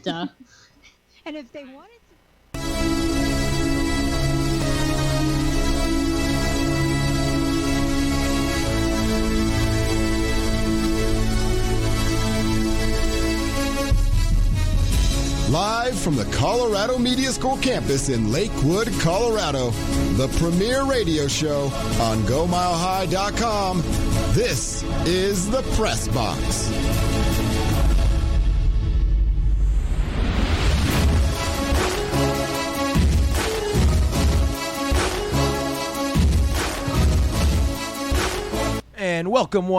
Duh. And if they wanted to. Live from the Colorado Media School campus in Lakewood, Colorado, the premier radio show on GoMileHigh.com. This is the Press Box. And welcome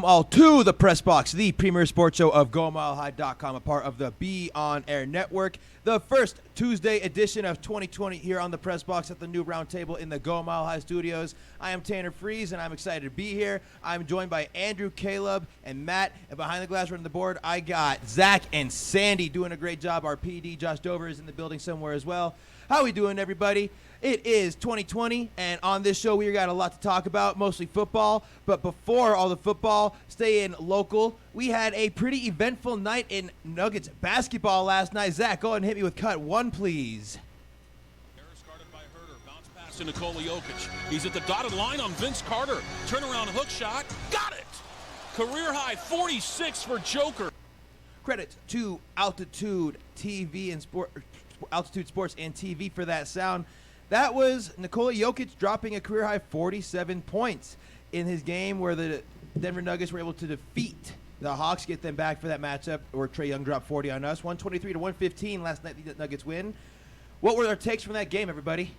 all to the Press Box, the premier sports show of GoMileHigh.com, a part of the Be On Air Network. The first Tuesday edition of 2020 here on the Press Box at the new round table in the Go Mile High studios. I am Tanner Freeze, and I'm excited to be here. I'm joined by Andrew, Caleb, and Matt. And behind the glass running the board, I got Zach and Sandy doing a great job. Our PD, Josh Dover, is in the building somewhere as well. How we doing, everybody? It is 2020, and on this show, we got a lot to talk about, mostly football. But before all the football, staying local, we had a pretty eventful night in Nuggets basketball last night. Zach, go ahead and hit me with cut one, please. Harris guarded by Herter. Bounce pass to Nikola Jokic. He's at the dotted line on Vince Carter. Turnaround hook shot. Got it! Career high 46 for Joker. Credit to Altitude TV and Altitude Sports and TV for that sound. That was Nikola Jokic dropping a career-high 47 points in his game where the Denver Nuggets were able to defeat the Hawks, get them back for that matchup where Trae Young dropped 40 on us. 123-115 last night, the Nuggets win. What were our takes from that game, everybody?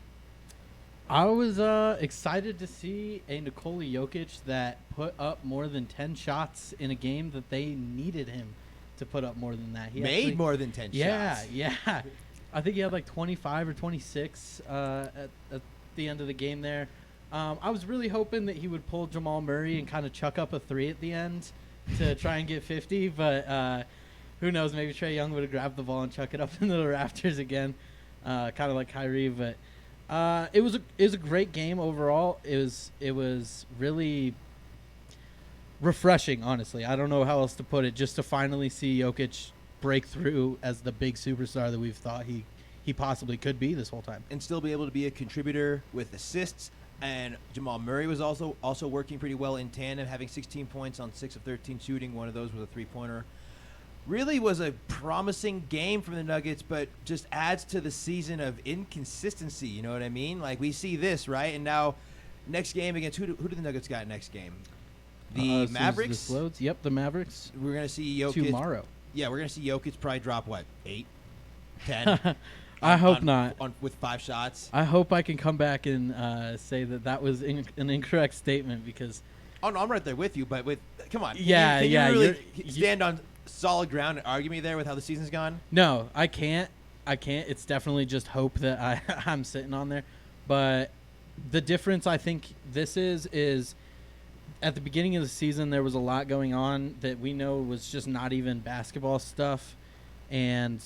I was excited to see a Nikola Jokic that put up more than 10 shots in a game that they needed him to put up more than that. He made more than 10 shots. Yeah. I think he had like 25 or 26 at the end of the game there. I was really hoping that he would pull Jamal Murray and kind of chuck up a three at the end to try and get 50, but who knows? Maybe Trae Young would have grabbed the ball and chuck it up into the rafters again, kind of like Kyrie. But it was a great game overall. It was really refreshing, honestly. I don't know how else to put it. Just to finally see Jokic break through as the big superstar that we've thought he possibly could be this whole time, and still be able to be a contributor with assists. And Jamal Murray was also working pretty well in tandem, having 16 points on 6 of 13 shooting. One of those was a three-pointer. Really was a promising game from the Nuggets, but just adds to the season of inconsistency. You know what I mean? Like, we see this, right? And now next game against who do the Nuggets got next game? The Mavericks? Yep, the Mavericks. We're going to see Jokic tomorrow. Yeah, we're going to see Jokic probably drop, 8, 10? I hope not. With 5 shots. I hope I can come back and say that was an incorrect statement because. Oh no, I'm right there with you. But come on. Yeah, can yeah. You really stand on solid ground and argue me there with how the season's gone? No, I can't. It's definitely just hope that I'm sitting on there. But the difference I think this is at the beginning of the season there was a lot going on that we know was just not even basketball stuff, and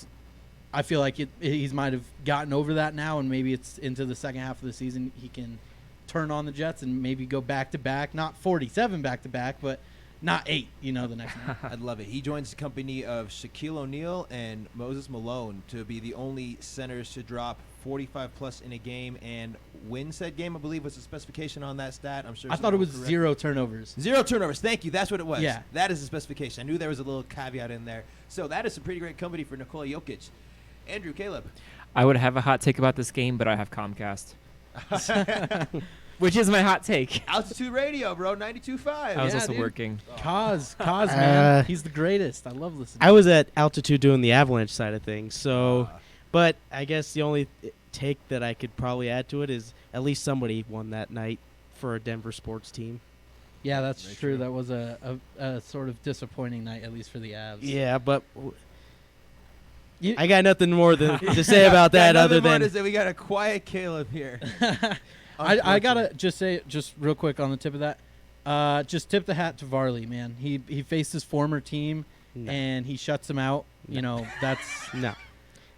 I feel like he might have gotten over that now, and maybe it's into the second half of the season he can turn on the Jets and maybe go back-to-back, not 47 back-to-back, but not 8, the next one. I'd love it. He joins the company of Shaquille O'Neal and Moses Malone to be the only centers to drop 45-plus in a game and win said game, I believe was the specification on that stat. I'm sure. I thought it was correct. 0 turnovers. 0 turnovers. Thank you. That's what it was. Yeah. That is the specification. I knew there was a little caveat in there. So that is some pretty great company for Nikola Jokic. Andrew, Caleb. I would have a hot take about this game, but I have Comcast. Which is my hot take. Altitude Radio, bro, 92.5. I was also working. Kaz, man. He's the greatest. I love listening. I was at Altitude doing the Avalanche side of things, so. But I guess the only take that I could probably add to it is at least somebody won that night for a Denver sports team. Yeah, that's true. That was a sort of disappointing night, at least for the Avs. Yeah, but I got nothing more to say about that other than is that we got a quiet Caleb here. I gotta just say, just real quick on the tip of that, just tip the hat to Varley, man. He faced his former team and he shuts them out. That's no.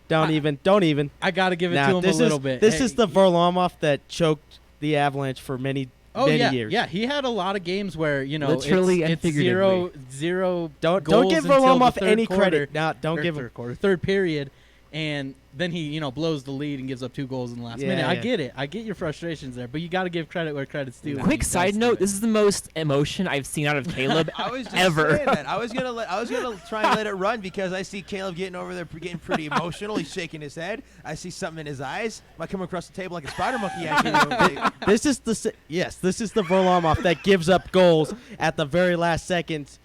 Don't even. I gotta give it to him a little bit. This is the Varlamov that choked the Avalanche for many many years. Yeah, he had a lot of games where, Literally and it's figuratively. zero Don't goals give until Varlamov the third any quarter, credit. No, don't or give him. third quarter, third period, and then he, blows the lead and gives up 2 goals in the last Yeah, minute. I yeah. get it. I get your frustrations there, but you got to give credit where credit's due. when Quick he side does do note: it. this is the most emotion I've seen out of Caleb I was just ever. saying that. I was gonna try and let it run because I see Caleb getting over there, getting pretty emotional. He's shaking his head. I see something in his eyes. Am I coming across the table like a spider monkey? Actually, This is the Varlamov that gives up goals at the very last second.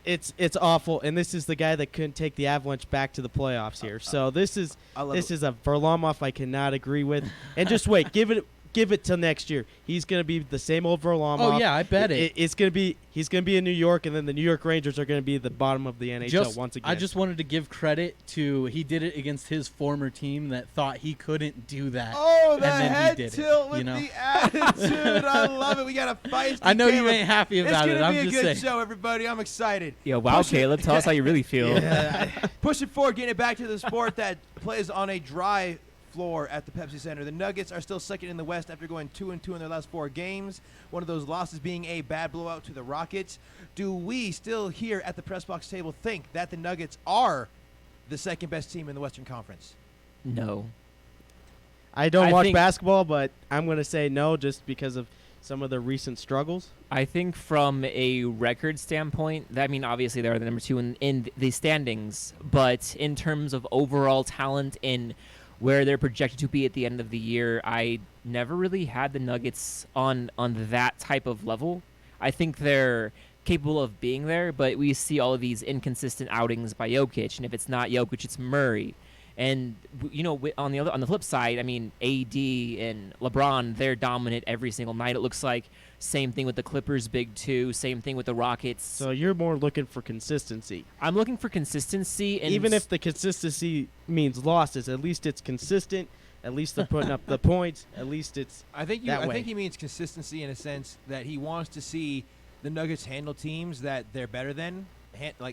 It's awful, and this is the guy that couldn't take the Avalanche back to the playoffs here. So this is I love this it. is a Varlamov I cannot agree with. And just wait, give it till next year. He's gonna be the same old Varlamov. Oh, yeah, I bet it. He's gonna be in New York, and then the New York Rangers are gonna be the bottom of the NHL once again. I just wanted to give credit to he did it against his former team that thought he couldn't do that. oh, the and then head he did tilt it, with you know? the attitude. I love it. We got a feisty. I know you Caleb. ain't happy It's about it. gonna I'm be a just good saying. show, everybody. I'm excited. Yo, wow, Push it. Caleb, tell us how you really feel. Pushing forward, getting it back to the sport that plays on a dry floor at the Pepsi Center. The Nuggets are still second in the West after going 2-2 in their last 4 games. One of those losses being a bad blowout to the Rockets. Do we still here at the press box table think that the Nuggets are the second best team in the Western Conference? No. I don't I watch think- basketball, but I'm gonna say no just because of some of the recent struggles. I think from a record standpoint, obviously they're the number 2 in the standings, but in terms of overall talent and where they're projected to be at the end of the year, I never really had the Nuggets on that type of level. I think they're capable of being there, but we see all of these inconsistent outings by Jokic, and if it's not Jokic, it's Murray. And on the flip side, AD and LeBron, they're dominant every single night. It looks like same thing with the Clippers, big 2. Same thing with the Rockets. So you're more looking for consistency. I'm looking for consistency, and Even if the consistency means losses, at least it's consistent. At least they're putting up the points. At least it's I think that way. think he means consistency in a sense that he wants to see the Nuggets handle teams that they're better than,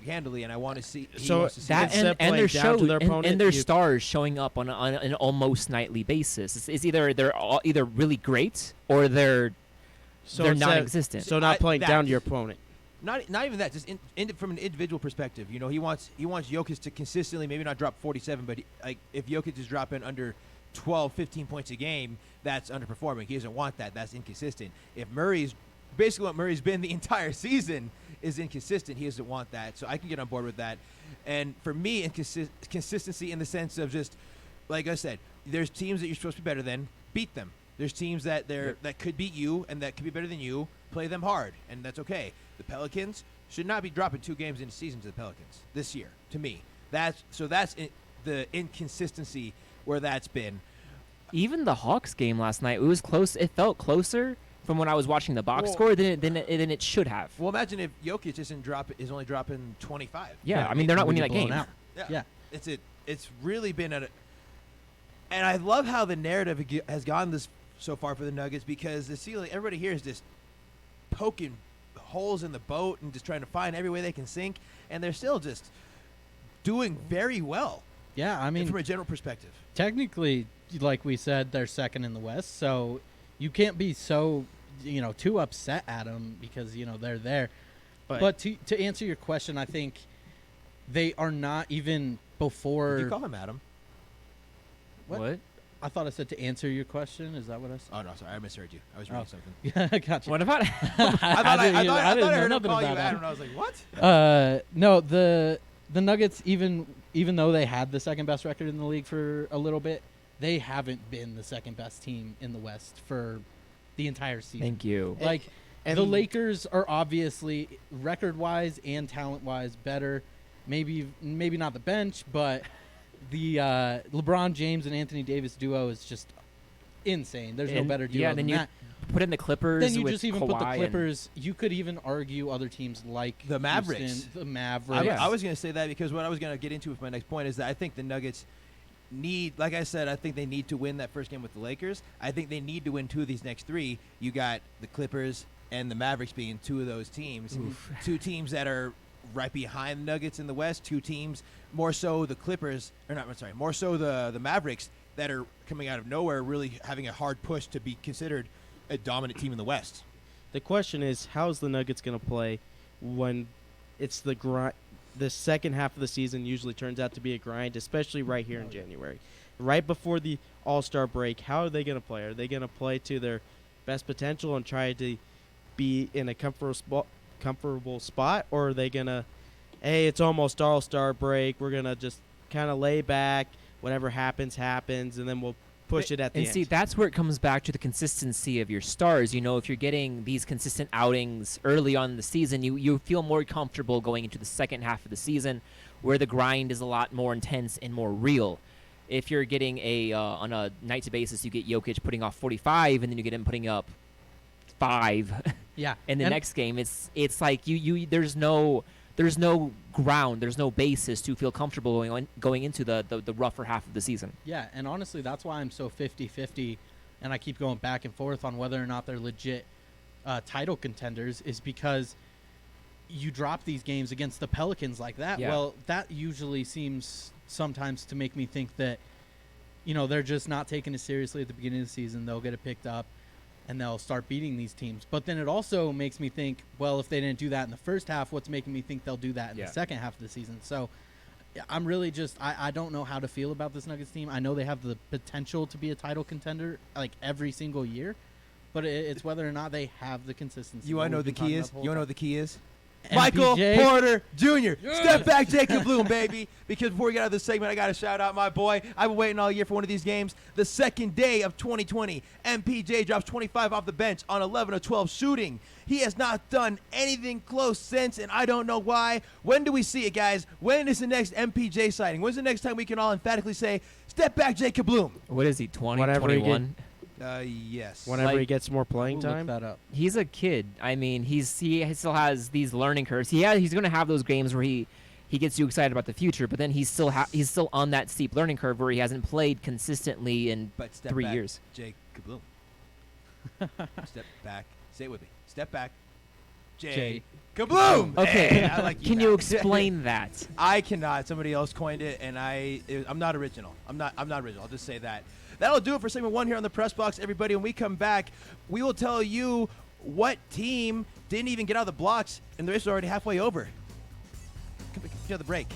handily, and I want to see. He So wants to see that instead of and playing their down to show their opponent, and their you- stars showing up on an almost nightly basis. It's either they're either really great or they're so they're instead- non-existent. So not playing that- down to your opponent. Not even that. Just from an individual perspective, he wants Jokic to consistently maybe not drop 47, but if Jokic is dropping under 12, 15 points a game, that's underperforming. He doesn't want that. That's inconsistent. If Murray's basically what Murray's been the entire season is inconsistent, he doesn't want that. So I can get on board with that. And for me, consistency in the sense of just like I said, there's teams that you're supposed to be better than, beat them. There's teams that that could beat you and that could be better than you. Play them hard, and that's okay. The Pelicans should not be dropping 2 games into season to the Pelicans this year. To me, that's the inconsistency where that's been. Even the Hawks game last night, it was close. It felt closer from when I was watching the box Well- score than it should have. Well, imagine if Jokic is only dropping 25. Yeah, they're not When winning you that blow game. it out. Yeah. It's really been and I love how the narrative has gone this so far for the Nuggets because everybody here is just poking holes in the boat and just trying to find every way they can sink, and they're still just doing very well. Yeah, From a general perspective. technically, like we said, they're second in the West, so you can't be so, too upset at them because, they're there. But to answer your question, I think they are not even before. Did you call him Adam? What? I thought I said to answer your question. Is that what I said? Oh no, sorry, I misheard you. I was reading something. Yeah, I got you. What about? I thought I didn't heard know him nothing call you about Adam, Adam. and I was like, what? No, the Nuggets, even though they had the second best record in the league for a little bit, they haven't been the second best team in the West for the entire season. Thank you. Like And- the Lakers are obviously record-wise and talent-wise better. Maybe not the bench, but the LeBron James and Anthony Davis duo is just insane. There's no And- better duo yeah, than then you that. put in the Clippers. Then you with just even put the Kawhi and- Clippers. You could even argue other teams like The Mavericks. Houston, the Mavericks. Yeah. I was going to say that because what I was going to get into with my next point is that I think the Nuggets need, like I said, I think they need to win that first game with the Lakers. I think they need to win 2 of these next 3. You got the Clippers and the Mavericks being 2 of those teams. 2 teams that are right behind the Nuggets in the West. 2 teams, more so the Clippers, or not, I'm sorry, more so the Mavericks that are coming out of nowhere, really having a hard push to be considered a dominant team in the West. The question is, how's the Nuggets going to play when it's the grind? The second half of the season usually turns out to be a grind, especially right here in January. Right before the All-Star break, how are they going to play? Are they going to play to their best potential and try to be in a comfortable spot, or are they going to, hey, it's almost All-Star break, we're going to just kind of lay back, whatever happens, happens, and then we'll push it at the and end? see, that's where it comes back to the consistency of your stars. You know, if you're getting these consistent outings early on in the season, you feel more comfortable going into the second half of the season where the grind is a lot more intense and more real. If you're getting on a night-to basis, you get Jokic putting off 45, and then you get him putting up 5 Yeah. in the And- next game, it's like you there's no ground, there's no basis to feel comfortable going into the rougher half of the season. Yeah, and honestly, that's why I'm so 50-50, and I keep going back and forth on whether or not they're legit title contenders, is because you drop these games against the Pelicans like that. Yeah. Well, that usually seems sometimes to make me think that, you know, they're just not taking it seriously at the beginning of the season. They'll get it picked up, and they'll start beating these teams. But then it also makes me think, well, if they didn't do that in the first half, what's making me think they'll do that in the second half of the season? So I'm really just I don't know how to feel about this Nuggets team. I know they have the potential to be a title contender like every single year, but it's whether or not they have the consistency. You want to know what the key is? You want to know what the key is? MPJ? Michael Porter Jr. Step back, Jacob Bloom, baby. Because before we get out of this segment, I got to shout out my boy. I've been waiting all year for one of these games. The second day of 2020, MPJ drops 25 off the bench on 11 of 12 shooting. He has not done anything close since, and I don't know why. When do we see it, guys? When is the next MPJ sighting? When's the next time we can all emphatically say, step back, Jacob Bloom? What is he, 20, Whatever he 21? Yes. Whenever he Like- gets more playing We'll look time. that up. He's a kid. I mean, he still has these learning curves. He's going to have those games where he gets you excited about the future, but then he's still on that steep learning curve where he hasn't played consistently in But step 3 back, years. Jake Bloom. Step back. Say it with me. Step back. Jay. Kabloom! Okay, Hey, I like can back. you explain that? I cannot. Somebody else coined it, and I'm not original. I'm not original. I'll just say that. That'll do it for segment 1 here on the Press Box, everybody. When we come back, we will tell you what team didn't even get out of the blocks, and the race is already halfway over. Come the break.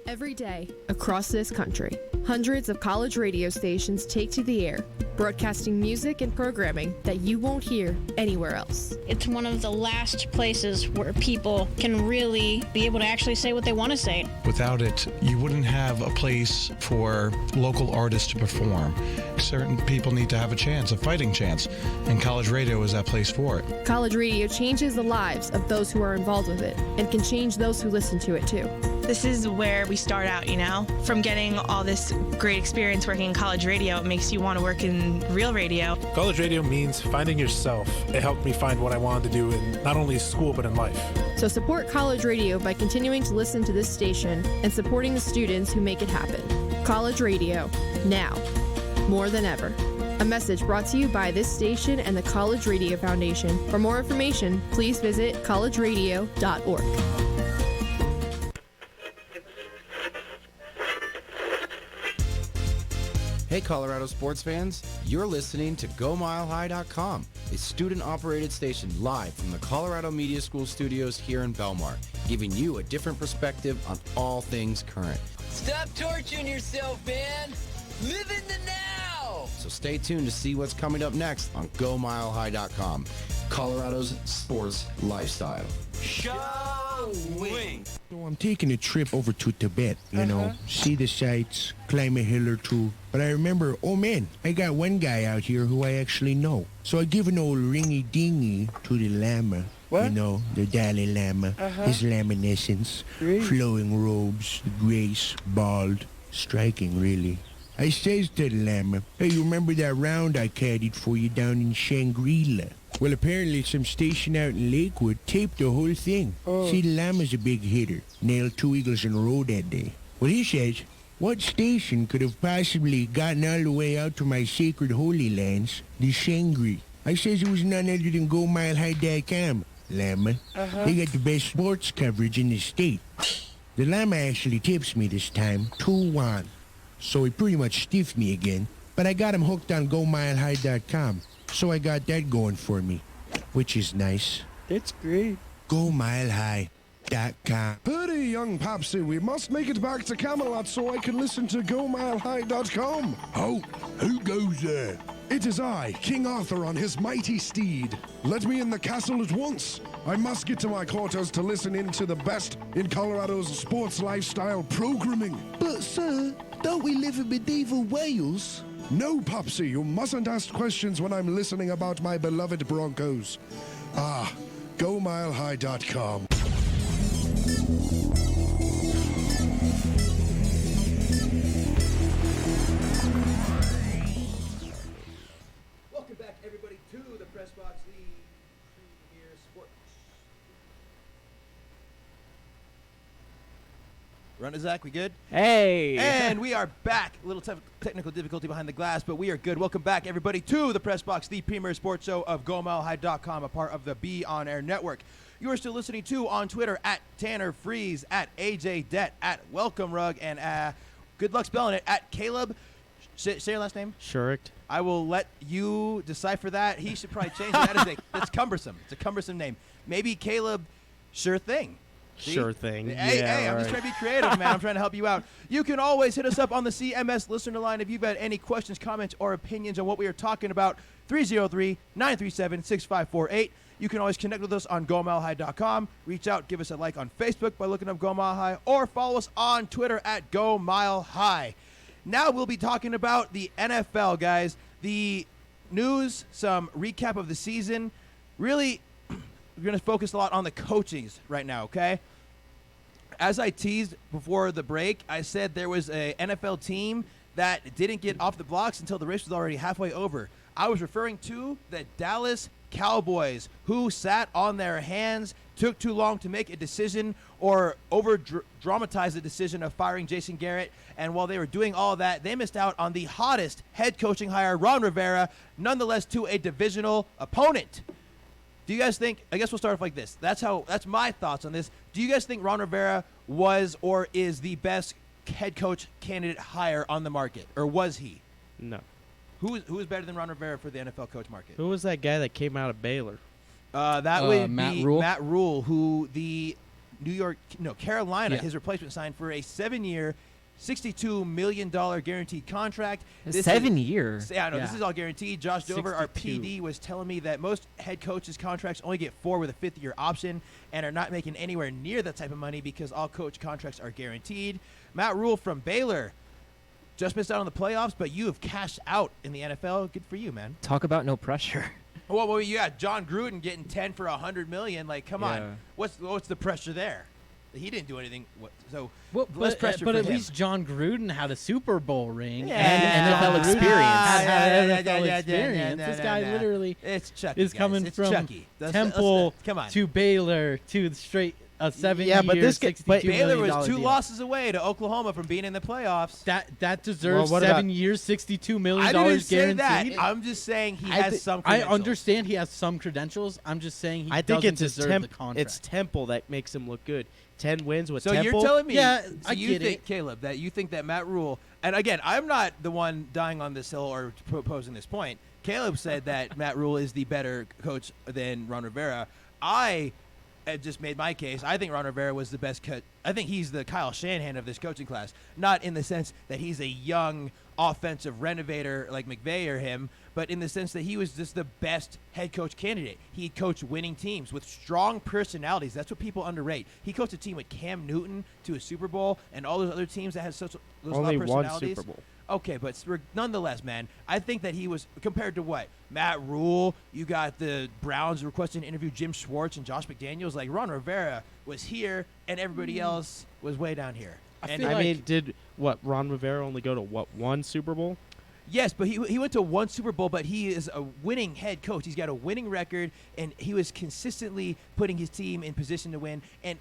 Every day, across this country, hundreds of college radio stations take to the air, broadcasting music and programming that you won't hear anywhere else. It's one of the last places where people can really be able to actually say what they want to say. Without it, you wouldn't have a place for local artists to perform. Certain people need to have a chance, a fighting chance, and college radio is that place for it. College radio changes the lives of those who are involved with it and can change those who listen to it too. This is where we start out, you know? From getting all this great experience working in college radio, it makes you want to work in real radio. College radio means finding yourself. It helped me find what I wanted to do in not only school, but in life. So support college radio by continuing to listen to this station and supporting the students who make it happen. College radio, now, more than ever. A message brought to you by this station and the College Radio Foundation. For more information, please visit collegeradio.org. Hey Colorado sports fans, you're listening to GoMileHigh.com, a student-operated station live from the Colorado Media School studios here in Belmar, giving you a different perspective on all things current. Stop torturing yourself, man! Live in the now! So stay tuned to see what's coming up next on GoMileHigh.com, Colorado's sports lifestyle. Showing! So I'm taking a trip over to Tibet, see the sights, climb a hill or two. But I remember, oh man, I got one guy out here who I actually know. So I give an old ringy-dingy to the Lama. What? You know, the Dalai Lama, his laminescence, flowing robes, the grace, bald, striking really. I says to the Lama, hey, you remember that round I caddied for you down in Shangri-La? Well, apparently some station out in Lakewood taped the whole thing. See, the Lama's a big hitter. Nailed 2 eagles in a row that day. Well, he says, what station could have possibly gotten all the way out to my sacred holy lands, the Shangri? I says it was none other than GoMileHigh.com, Lama. They got the best sports coverage in the state. The Lama actually tips me this time, 2-1. So he pretty much stiffed me again. But I got him hooked on GoMileHigh.com, so I got that going for me, which is nice. That's great. GoMileHigh.com. Purdy, young Popsy, we must make it back to Camelot so I can listen to GoMileHigh.com. Oh, who goes there? It is I, King Arthur on his mighty steed. Let me in the castle at once. I must get to my quarters to listen in to the best in Colorado's sports lifestyle programming. But, sir, don't we live in medieval Wales? No, Popsy, you mustn't ask questions when I'm listening about my beloved Broncos. Ah, GoMileHigh.com. Welcome back, everybody, to the Press Box, the premier sports. Run it, Zach. We good? Hey! And we are back. A little technical difficulty behind the glass, but we are good. Welcome back, everybody, to the Press Box, the premier sports show of GoMileHigh.com, a part of the Be On Air network. You are still listening to on Twitter at Tanner Freeze, at AJ Det, at Welcome Rug, and good luck spelling it, at Caleb. Say your last name. Shurick. I will let you decipher that. He should probably change it. That's cumbersome. It's a cumbersome name. Maybe Caleb Sure Thing. See? Sure thing. Hey, I'm just trying to be creative, man. I'm trying to help you out. You can always hit us up on the CMS listener line if you've got any questions, comments, or opinions on what we are talking about. 303-937-6548. You can always connect with us on GoMileHigh.com. Reach out, give us a like on Facebook by looking up Go Mile High, or follow us on Twitter at Go Mile High. Now we'll be talking about the NFL, guys. The news, some recap of the season. Really, we're going to focus a lot on the coachings right now, okay? As I teased before the break, I said there was a NFL team that didn't get off the blocks until the race was already halfway over. I was referring to the Dallas Cowboys, who sat on their hands, took too long to make a decision, or over-dramatized the decision of firing Jason Garrett. And while they were doing all that, they missed out on the hottest head coaching hire, Ron Rivera, nonetheless to a divisional opponent. Do you guys think, I guess we'll start off like this. That's my thoughts on this. Do you guys think Ron Rivera was or is the best head coach candidate hire on the market? Or was he? No. Who is better than Ron Rivera for the NFL coach market? Who was that guy that came out of Baylor? That would Matt be Rule? Matt Rule, who the Carolina, Yeah. his replacement, signed for a 7-year, $62 million guaranteed contract. This 7 years? Yeah, I know. Yeah. This is all guaranteed. Josh Dover, our 62. PD, was telling me that most head coaches' contracts only get 4 with a 5th-year option and are not making anywhere near that type of money because all coach contracts are guaranteed. Matt Rule from Baylor just missed out on the playoffs, but you have cashed out in the NFL. Good for you, man. Talk about no pressure. Well, you got John Gruden getting 10 for $100 million. Like, come Yeah. on. What's the pressure there? He didn't do anything. So Well, less but pressure but for at him. least John Gruden had a Super Bowl ring Yeah. and NFL John Gruden experience. had Yeah, NFL yeah, experience. This guy literally It's Chucky. is guys. coming It's from Chucky. Temple come on. to Baylor to straight a 7-year, Yeah, but this guy- $62 but Baylor million was 2 deal. losses away to Oklahoma from being in the playoffs. That deserves Well, what about- 7 years, $62 million I didn't say guaranteed. that. I'm just saying he I has some I credentials. understand he has some credentials. I'm just saying he I think doesn't it's his deserve the contract. It's Temple that makes him look good. 10 wins with So Temple. you're telling me, Yeah, so I you get think, it. Caleb, that you think that Matt Rule, and again, I'm not the one dying on this hill or proposing this point. Caleb said that Matt Rule is the better coach than Ron Rivera. I just made my case. I think Ron Rivera was the best coach. I think he's the Kyle Shanahan of this coaching class. Not in the sense that he's a young offensive renovator like McVay or him, but in the sense that he was just the best head coach candidate. He coached winning teams with strong personalities. That's what people underrate. He coached a team with Cam Newton to a Super Bowl and all those other teams that had those Only lot of one personalities. Super Bowl. Okay, but nonetheless, man, I think that he was, compared to what? Matt Rule, you got the Browns requesting to interview Jim Schwartz and Josh McDaniels. Like, Ron Rivera was here, and everybody else was way down here. And I mean, did Ron Rivera only go to one Super Bowl? yes, but he went to one Super Bowl, but he is a winning head coach. He's got a winning record, and he was consistently putting his team in position to win. And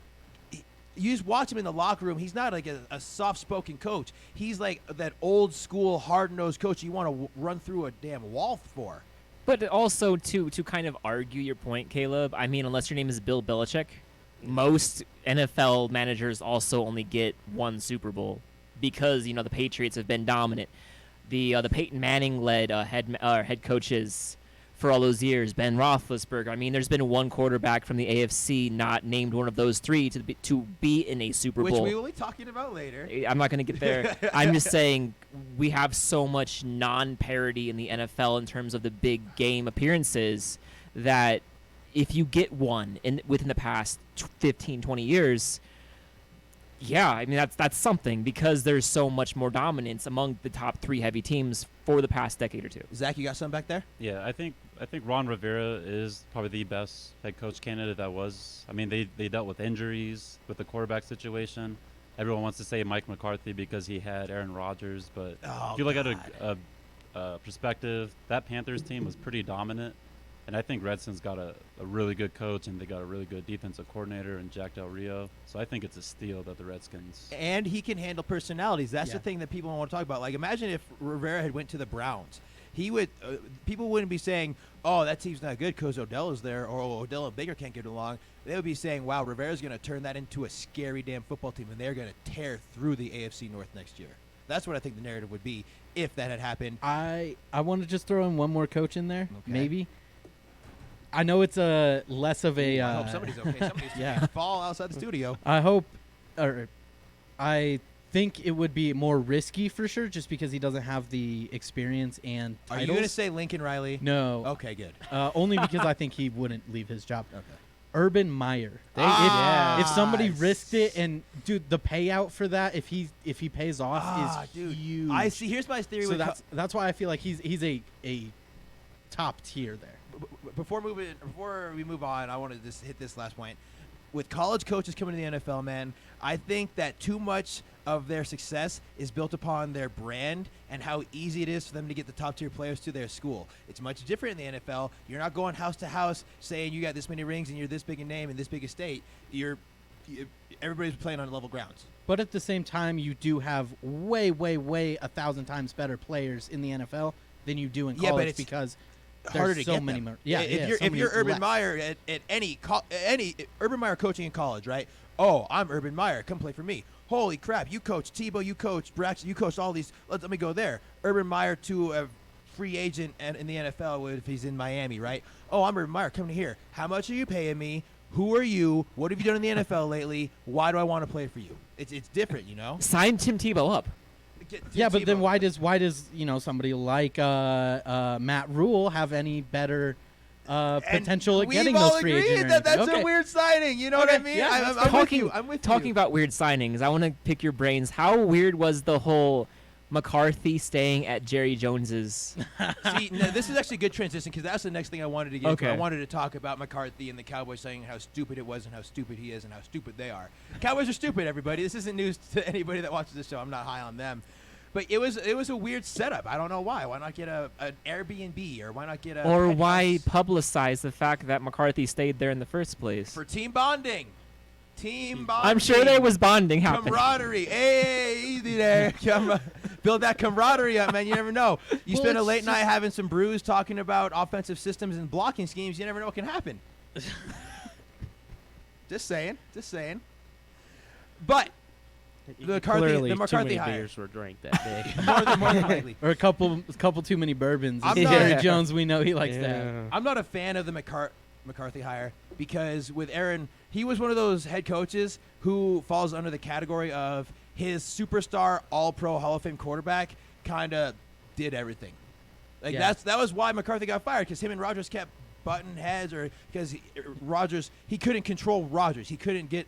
you just watch him in the locker room. He's not like a soft-spoken coach. He's like that old-school, hard-nosed coach you want to run through a damn wall for. But also, to kind of argue your point, Caleb, I mean, unless your name is Bill Belichick, most NFL managers also only get one Super Bowl because, the Patriots have been dominant. the Peyton Manning-led head coaches for all those years, Ben Roethlisberger. I mean, there's been one quarterback from the AFC not named one of those three to be in a Super Bowl. Which we will be talking about later. I'm not going to get there. I'm just saying we have so much non-parity in the NFL in terms of the big game appearances that if you get one within the past 15, 20 years, yeah, I mean, that's something because there's so much more dominance among the top three heavy teams for the past decade or two. Zach, you got something back there? Yeah, I think Ron Rivera is probably the best head coach candidate that was. I mean, they dealt with injuries, with the quarterback situation. Everyone wants to say Mike McCarthy because he had Aaron Rodgers, but if you look at a perspective, that Panthers team was pretty dominant. And I think Redson's got a really good coach, and they got a really good defensive coordinator in Jack Del Rio. So I think it's a steal that the Redskins. And he can handle personalities. That's the thing that people want to talk about. Like, imagine if Rivera had went to the Browns. He would. People wouldn't be saying, "Oh, that team's not good because Odell is there," or "Odell and Baker can't get along." They would be saying, "Wow, Rivera's going to turn that into a scary damn football team, and they're going to tear through the AFC North next year." That's what I think the narrative would be if that had happened. I want to just throw in one more coach in there, maybe. I know it's a less of a. I hope somebody's okay. Somebody's fall outside the studio. I think it would be more risky for sure, just because he doesn't have the experience and titles. Are you going to say Lincoln Riley? No. Okay, good. Only because I think he wouldn't leave his job. Okay. Urban Meyer. If somebody risked it, and dude, the payout for that, if he pays off, is huge. I see. Here's my theory. So that's why I feel like he's a top tier there. Before we move on, I want to just hit this last point. With college coaches coming to the NFL, man, I think that too much of their success is built upon their brand and how easy it is for them to get the top tier players to their school. It's much different in the NFL. You're not going house to house saying you got this many rings and you're this big a name in this big a state. Everybody's playing on level grounds. But at the same time, you do have way 1,000 times better players in the NFL than you do in college, but it's because harder to so get many them. more. If you're Urban Meyer at any Urban Meyer coaching in college, right? Oh, I'm Urban Meyer. Come play for me. Holy crap! You coach Tebow, you coach Braxton, you coach all these. Let me go there. Urban Meyer to a free agent in the NFL if he's in Miami, right? Oh, I'm Urban Meyer. Come to here. How much are you paying me? Who are you? What have you done in the NFL lately? Why do I want to play for you? It's different, you know. Sign Tim Tebow up. But then why does somebody like Matt Rule have any better potential at getting those free agents? That's a weird signing. You know what I mean? Yeah, I'm with you. Talking about weird signings, I want to pick your brains. How weird was the whole McCarthy staying at Jerry Jones's? See, no, this is actually a good transition because that's the next thing I wanted to get to. I wanted to talk about McCarthy and the Cowboys saying how stupid it was and how stupid he is and how stupid they are. Cowboys are stupid, everybody. This isn't news to anybody that watches this show. I'm not high on them. But it was a weird setup. I don't know why. Why not get an Airbnb or why not get a or why publicize the fact that McCarthy stayed there in the first place? For team bonding. I'm sure there was bonding happening. Camaraderie. Hey, easy there. Build that camaraderie up, man. You never know. You spend a late night having some brews talking about offensive systems and blocking schemes. You never know what can happen. Just saying. But the McCarthy hire. Beers were drank that day. more than likely. Or a couple too many bourbons. Jerry Jones, we know he likes that. I'm not a fan of the McCarthy hire because with Aaron, he was one of those head coaches who falls under the category of his superstar All-Pro Hall of Fame quarterback kind of did everything. That was why McCarthy got fired, because him and Rodgers kept butting heads, or because he couldn't control Rodgers. He couldn't get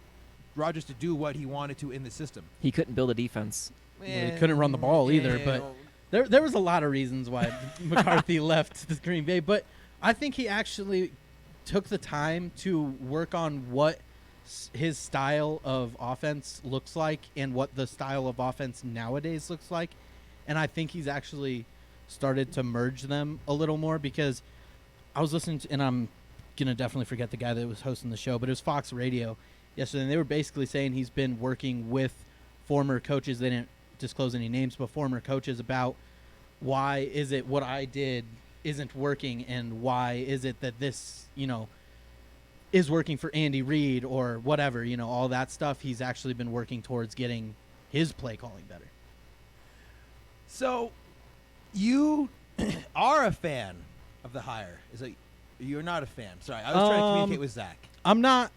Rodgers to do what he wanted to in the system. He couldn't build a defense. He couldn't run the ball either. But there was a lot of reasons why McCarthy left the Green Bay. But I think he actually took the time to work on what his style of offense looks like and what the style of offense nowadays looks like. And I think he's actually started to merge them a little more, because I was listening to, and I'm going to definitely forget the guy that was hosting the show, but it was Fox Radio yesterday, and they were basically saying he's been working with former coaches. They didn't disclose any names, but former coaches about why is it what I did isn't working, and why is it that this, is working for Andy Reid or whatever, all that stuff. He's actually been working towards getting his play calling better. So You are a fan of the hire. You're not a fan. Sorry, I was trying to communicate with Zach. I'm not.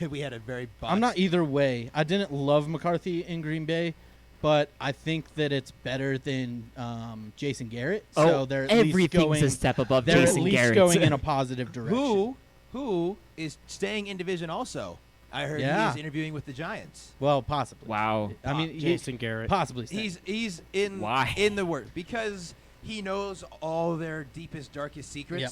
We had a very. I'm not either way. I didn't love McCarthy in Green Bay, but I think that it's better than Jason Garrett. So they're at everything's least going, a step above they're Jason at least Garrett. going in a positive direction. Who is staying in division also? I heard he's interviewing with the Giants. Well, possibly. Wow. I mean, Jason Garrett. Possibly. He's in the works because he knows all their deepest, darkest secrets. Yep.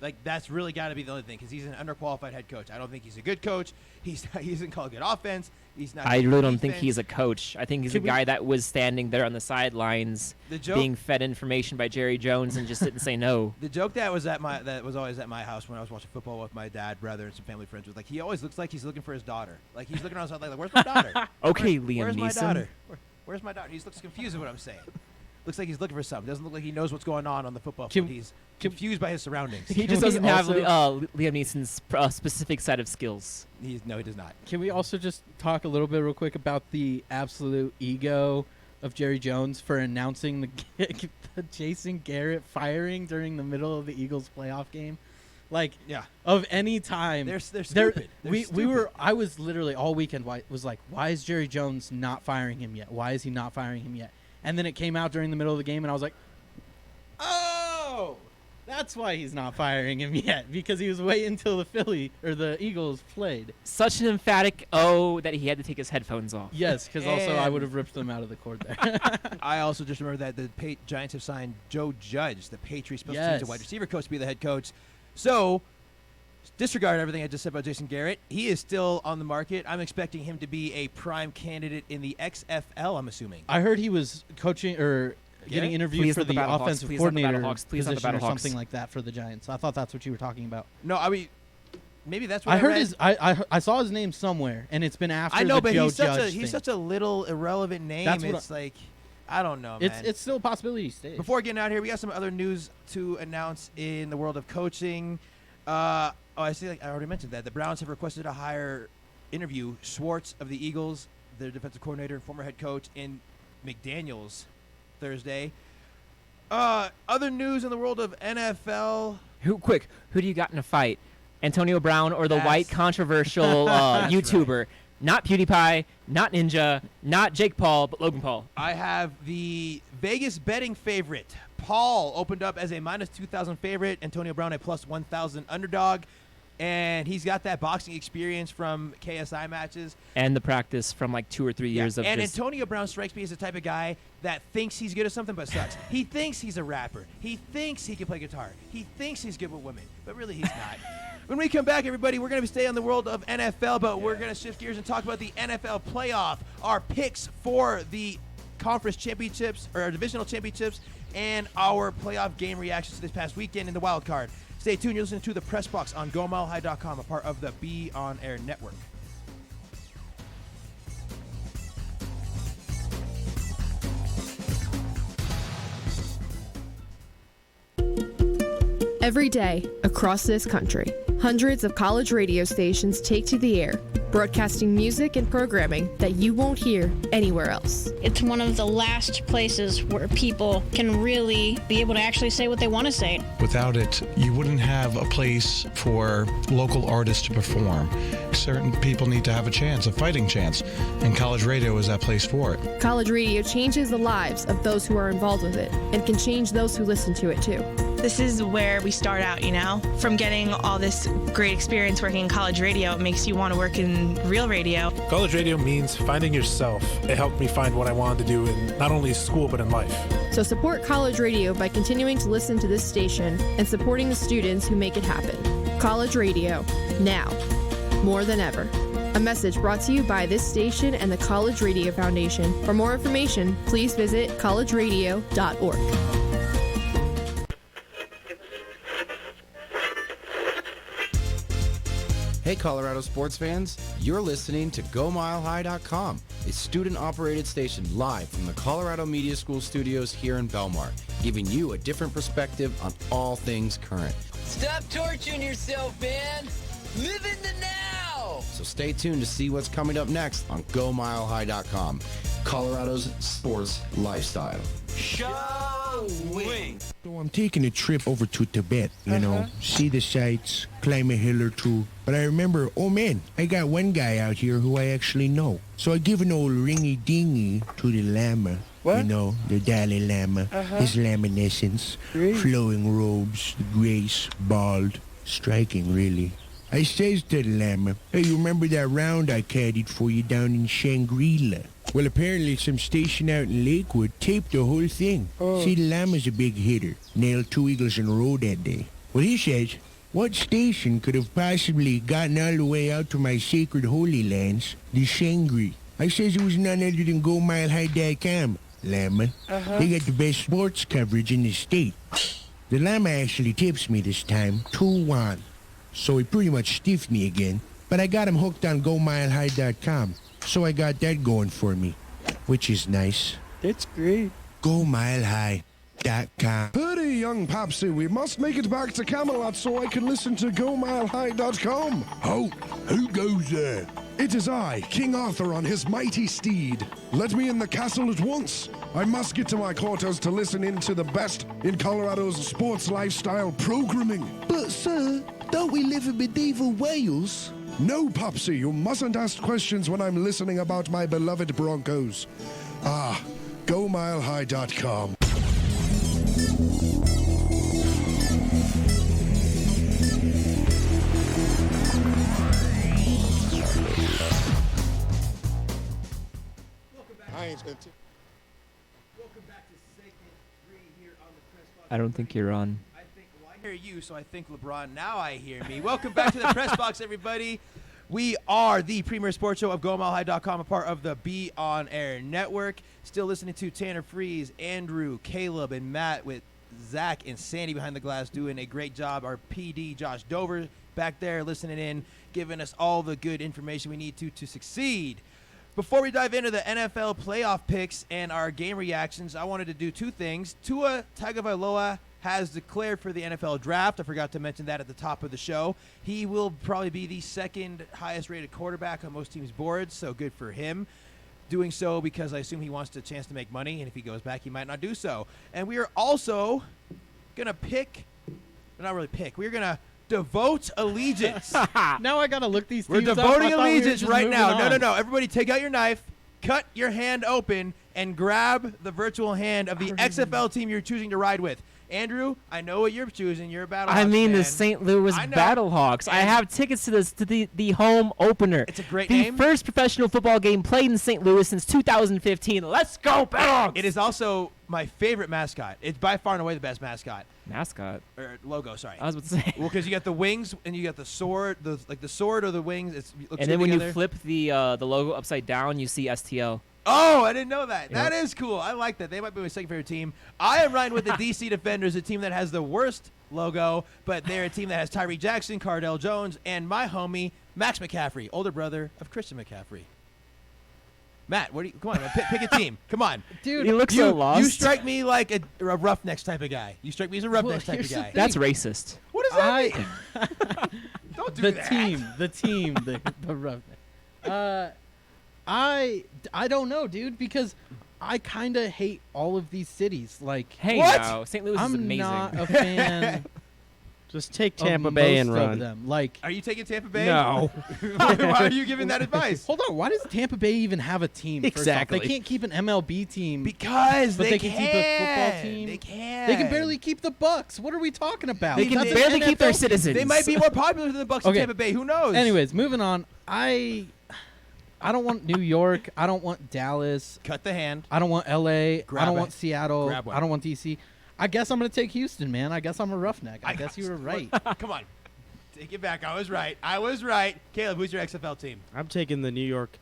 Like, that's really got to be the only thing, because he's an underqualified head coach. I don't think he's a good coach. He doesn't call a good offense. He's not. I good really don't think defense. he's a coach. I think he's a guy that was standing there on the sidelines, being fed information by Jerry Jones, and just didn't say no. The joke that was always at my house when I was watching football with my dad, brother, and some family friends was like, he always looks like he's looking for his daughter. Like, he's looking around the side like, where's my daughter? Okay, Liam Where's my Neeson. daughter? Where's my daughter? He looks confused at what I'm saying. Looks like he's looking for something. Doesn't look like he knows what's going on the football field. He's confused by his surroundings. He just doesn't have Liam Neeson's specific set of skills. No, he does not. Can we also just talk a little bit real quick about the absolute ego of Jerry Jones for announcing the Jason Garrett firing during the middle of the Eagles playoff game? Like, of any time. They're stupid. I was literally all weekend was like, why is Jerry Jones not firing him yet? Why is he not firing him yet? And then it came out during the middle of the game, and I was like, oh, that's why he's not firing him yet, because he was waiting until the Eagles played. Such an emphatic that he had to take his headphones off. Yes, because also I would have ripped them out of the cord there. I also just remember that the Giants have signed Joe Judge, the Patriots special teams and wide receiver coach, to be the head coach. So, disregard everything I just said about Jason Garrett. He is still on the market. I'm expecting him to be a prime candidate in the XFL, I'm assuming. I heard he was coaching or getting interviewed for the offensive coordinator position or something like that for the Giants. I thought that's what you were talking about. No, I mean, maybe that's what I heard. I saw his name somewhere, and it's been after I know, the but Joe he's Judge such a little irrelevant name. That's like, I don't know, man. It's still a possibility he stays. Before getting out here, we got some other news to announce in the world of coaching. I see. Like I already mentioned that the Browns have requested to interview Schwartz of the Eagles, their defensive coordinator and former head coach, and McDaniels Thursday. Other news in the world of NFL. Who do you got in a fight? Antonio Brown or the white controversial YouTuber? Right. Not PewDiePie, not Ninja, not Jake Paul, but Logan Paul. I have the Vegas betting favorite. Paul opened up as a -2,000 favorite. Antonio Brown a +1,000 underdog. And he's got that boxing experience from KSI matches. And the practice from like 2 or 3 years of And just Antonio Brown strikes me as the type of guy that thinks he's good at something but sucks. He thinks he's a rapper. He thinks he can play guitar. He thinks he's good with women. But really he's not. When we come back, everybody, we're going to stay on the world of NFL, but we're going to shift gears and talk about the NFL playoff, our picks for the conference championships, or our divisional championships, and our playoff game reactions to this past weekend in the wild card. Stay tuned. You're listening to The Press Box on GoMileHigh.com, a part of the Be On Air network. Every day, across this country, hundreds of college radio stations take to the air, broadcasting music and programming that you won't hear anywhere else. It's one of the last places where people can really be able to actually say what they want to say. Without it, you wouldn't have a place for local artists to perform. Certain people need to have a chance, a fighting chance, and college radio is that place for it. College radio changes the lives of those who are involved with it and can change those who listen to it too. This is where we start out, from getting all this great experience working in college radio. It makes you want to work in real radio. College radio means finding yourself. It helped me find what I wanted to do in not only school but in life. So support college radio by continuing to listen to this station and supporting the students who make it happen. College radio, now, more than ever. A message brought to you by this station and the College Radio Foundation. For more information, please visit collegeradio.org. Hey Colorado sports fans, you're listening to GoMileHigh.com, a student-operated station live from the Colorado Media School studios here in Belmar, giving you a different perspective on all things current. Stop torturing yourself, man. Live in the now. So stay tuned to see what's coming up next on GoMileHigh.com, Colorado's sports lifestyle. Showing. So I'm taking a trip over to Tibet, see the sights, climb a hill or two. But I remember, oh man, I got one guy out here who I actually know. So I give an old ringy-dingy to the Lama. What? The Dalai Lama, his laminescence, flowing robes, the grace, bald, striking really. I says to the Lama, hey, you remember that round I caddied for you down in Shangri-La? Well, apparently some station out in Lakewood taped the whole thing. See, the Lama's a big hitter. Nailed 2 eagles in a row that day. Well, he says, what station could have possibly gotten all the way out to my sacred holy lands, the Shangri? I says it was none other than GoMileHigh.com, Lama. They got the best sports coverage in the state. The Lama actually tips me this time, 2-1. So he pretty much stiffed me again, but I got him hooked on GoMileHigh.com. So I got that going for me, which is nice. It's great. GoMileHigh.com. Hurry, young Papsy, we must make it back to Camelot so I can listen to GoMileHigh.com. Who goes there? It is I, King Arthur on his mighty steed. Let me in the castle at once. I must get to my quarters to listen in to the best in Colorado's sports lifestyle programming. But, sir, don't we live in medieval Wales? No, Popsy, you mustn't ask questions when I'm listening about my beloved Broncos. GoMileHigh.com. I don't think you're on. I hear you, so I think LeBron. Now I hear me. Welcome back to the Press Box, everybody. We are the premier sports show of GoMileHigh.com, a part of the Be On Air network. Still listening to Tanner Freeze, Andrew, Caleb, and Matt with Zach and Sandy behind the glass doing a great job. Our PD, Josh Dover, back there listening in, giving us all the good information we need to succeed. Before we dive into the NFL playoff picks and our game reactions, I wanted to do 2 things. Tua Tagovailoa has declared for the NFL draft. I forgot to mention that at the top of the show. He will probably be the 2nd highest rated quarterback on most teams' boards, so good for him. Doing so because I assume he wants a chance to make money, and if he goes back, he might not do so. And we are also going to we're going to devote allegiance. Now I got to look these We're teams up. devoting I thought we were allegiance just right moving now. on. No. Everybody take out your knife, cut your hand open, and grab the virtual hand of the XFL team you're choosing to ride with. Andrew, I know what you're choosing. You're a Battlehawks I mean fan. the St. Louis Battlehawks. I have tickets to the home opener. It's a great the name. first professional football game played in St. Louis since 2015. Let's go, Battlehawks! It is also my favorite mascot. It's by far and away the best mascot. Mascot? Or logo, sorry. I was about to say. Well, because you got the wings and you got the sword, the sword or the wings. It looks And then when together. you flip the logo upside down, you see STL. Oh, I didn't know that. Yep. That is cool. I like that. They might be my second favorite team. I am riding with the DC Defenders, a team that has the worst logo, but they're a team that has Tyree Jackson, Cardell Jones, and my homie, Max McCaffrey, older brother of Christian McCaffrey. Matt, come on, pick a team. Come on. Dude, he looks so lost. You strike me like a Roughnecks type of guy. You strike me as a Roughnecks type of guy. That's racist. What does that mean? Don't do the that. The team, the Roughneck. I don't know, dude, because I kind of hate all of these cities. Like, hey, what? now St. Louis I'm is amazing. not a fan. Just take of Tampa Bay and most of run. them. Like, Are you taking Tampa Bay? No. Why are you giving that advice? hold on, why does Tampa Bay even have a team? First off? Exactly. They can't keep an MLB team Because but they can keep a football team. They can. They can barely keep the Bucks. What are we talking about? They can That's an barely keep their NFL team. citizens. They might be more popular than the Bucks Okay. in Tampa Bay. Who knows? Anyways, moving on. I don't want New York. I don't want Dallas. Cut the hand. I don't want LA. Grab I don't it. want Seattle. Grab one. I don't want DC. I guess I'm going to take Houston, man. I guess I'm a roughneck. I guess you were right. Come on. Take it back. I was right. Caleb, who's your XFL team? I'm taking the New York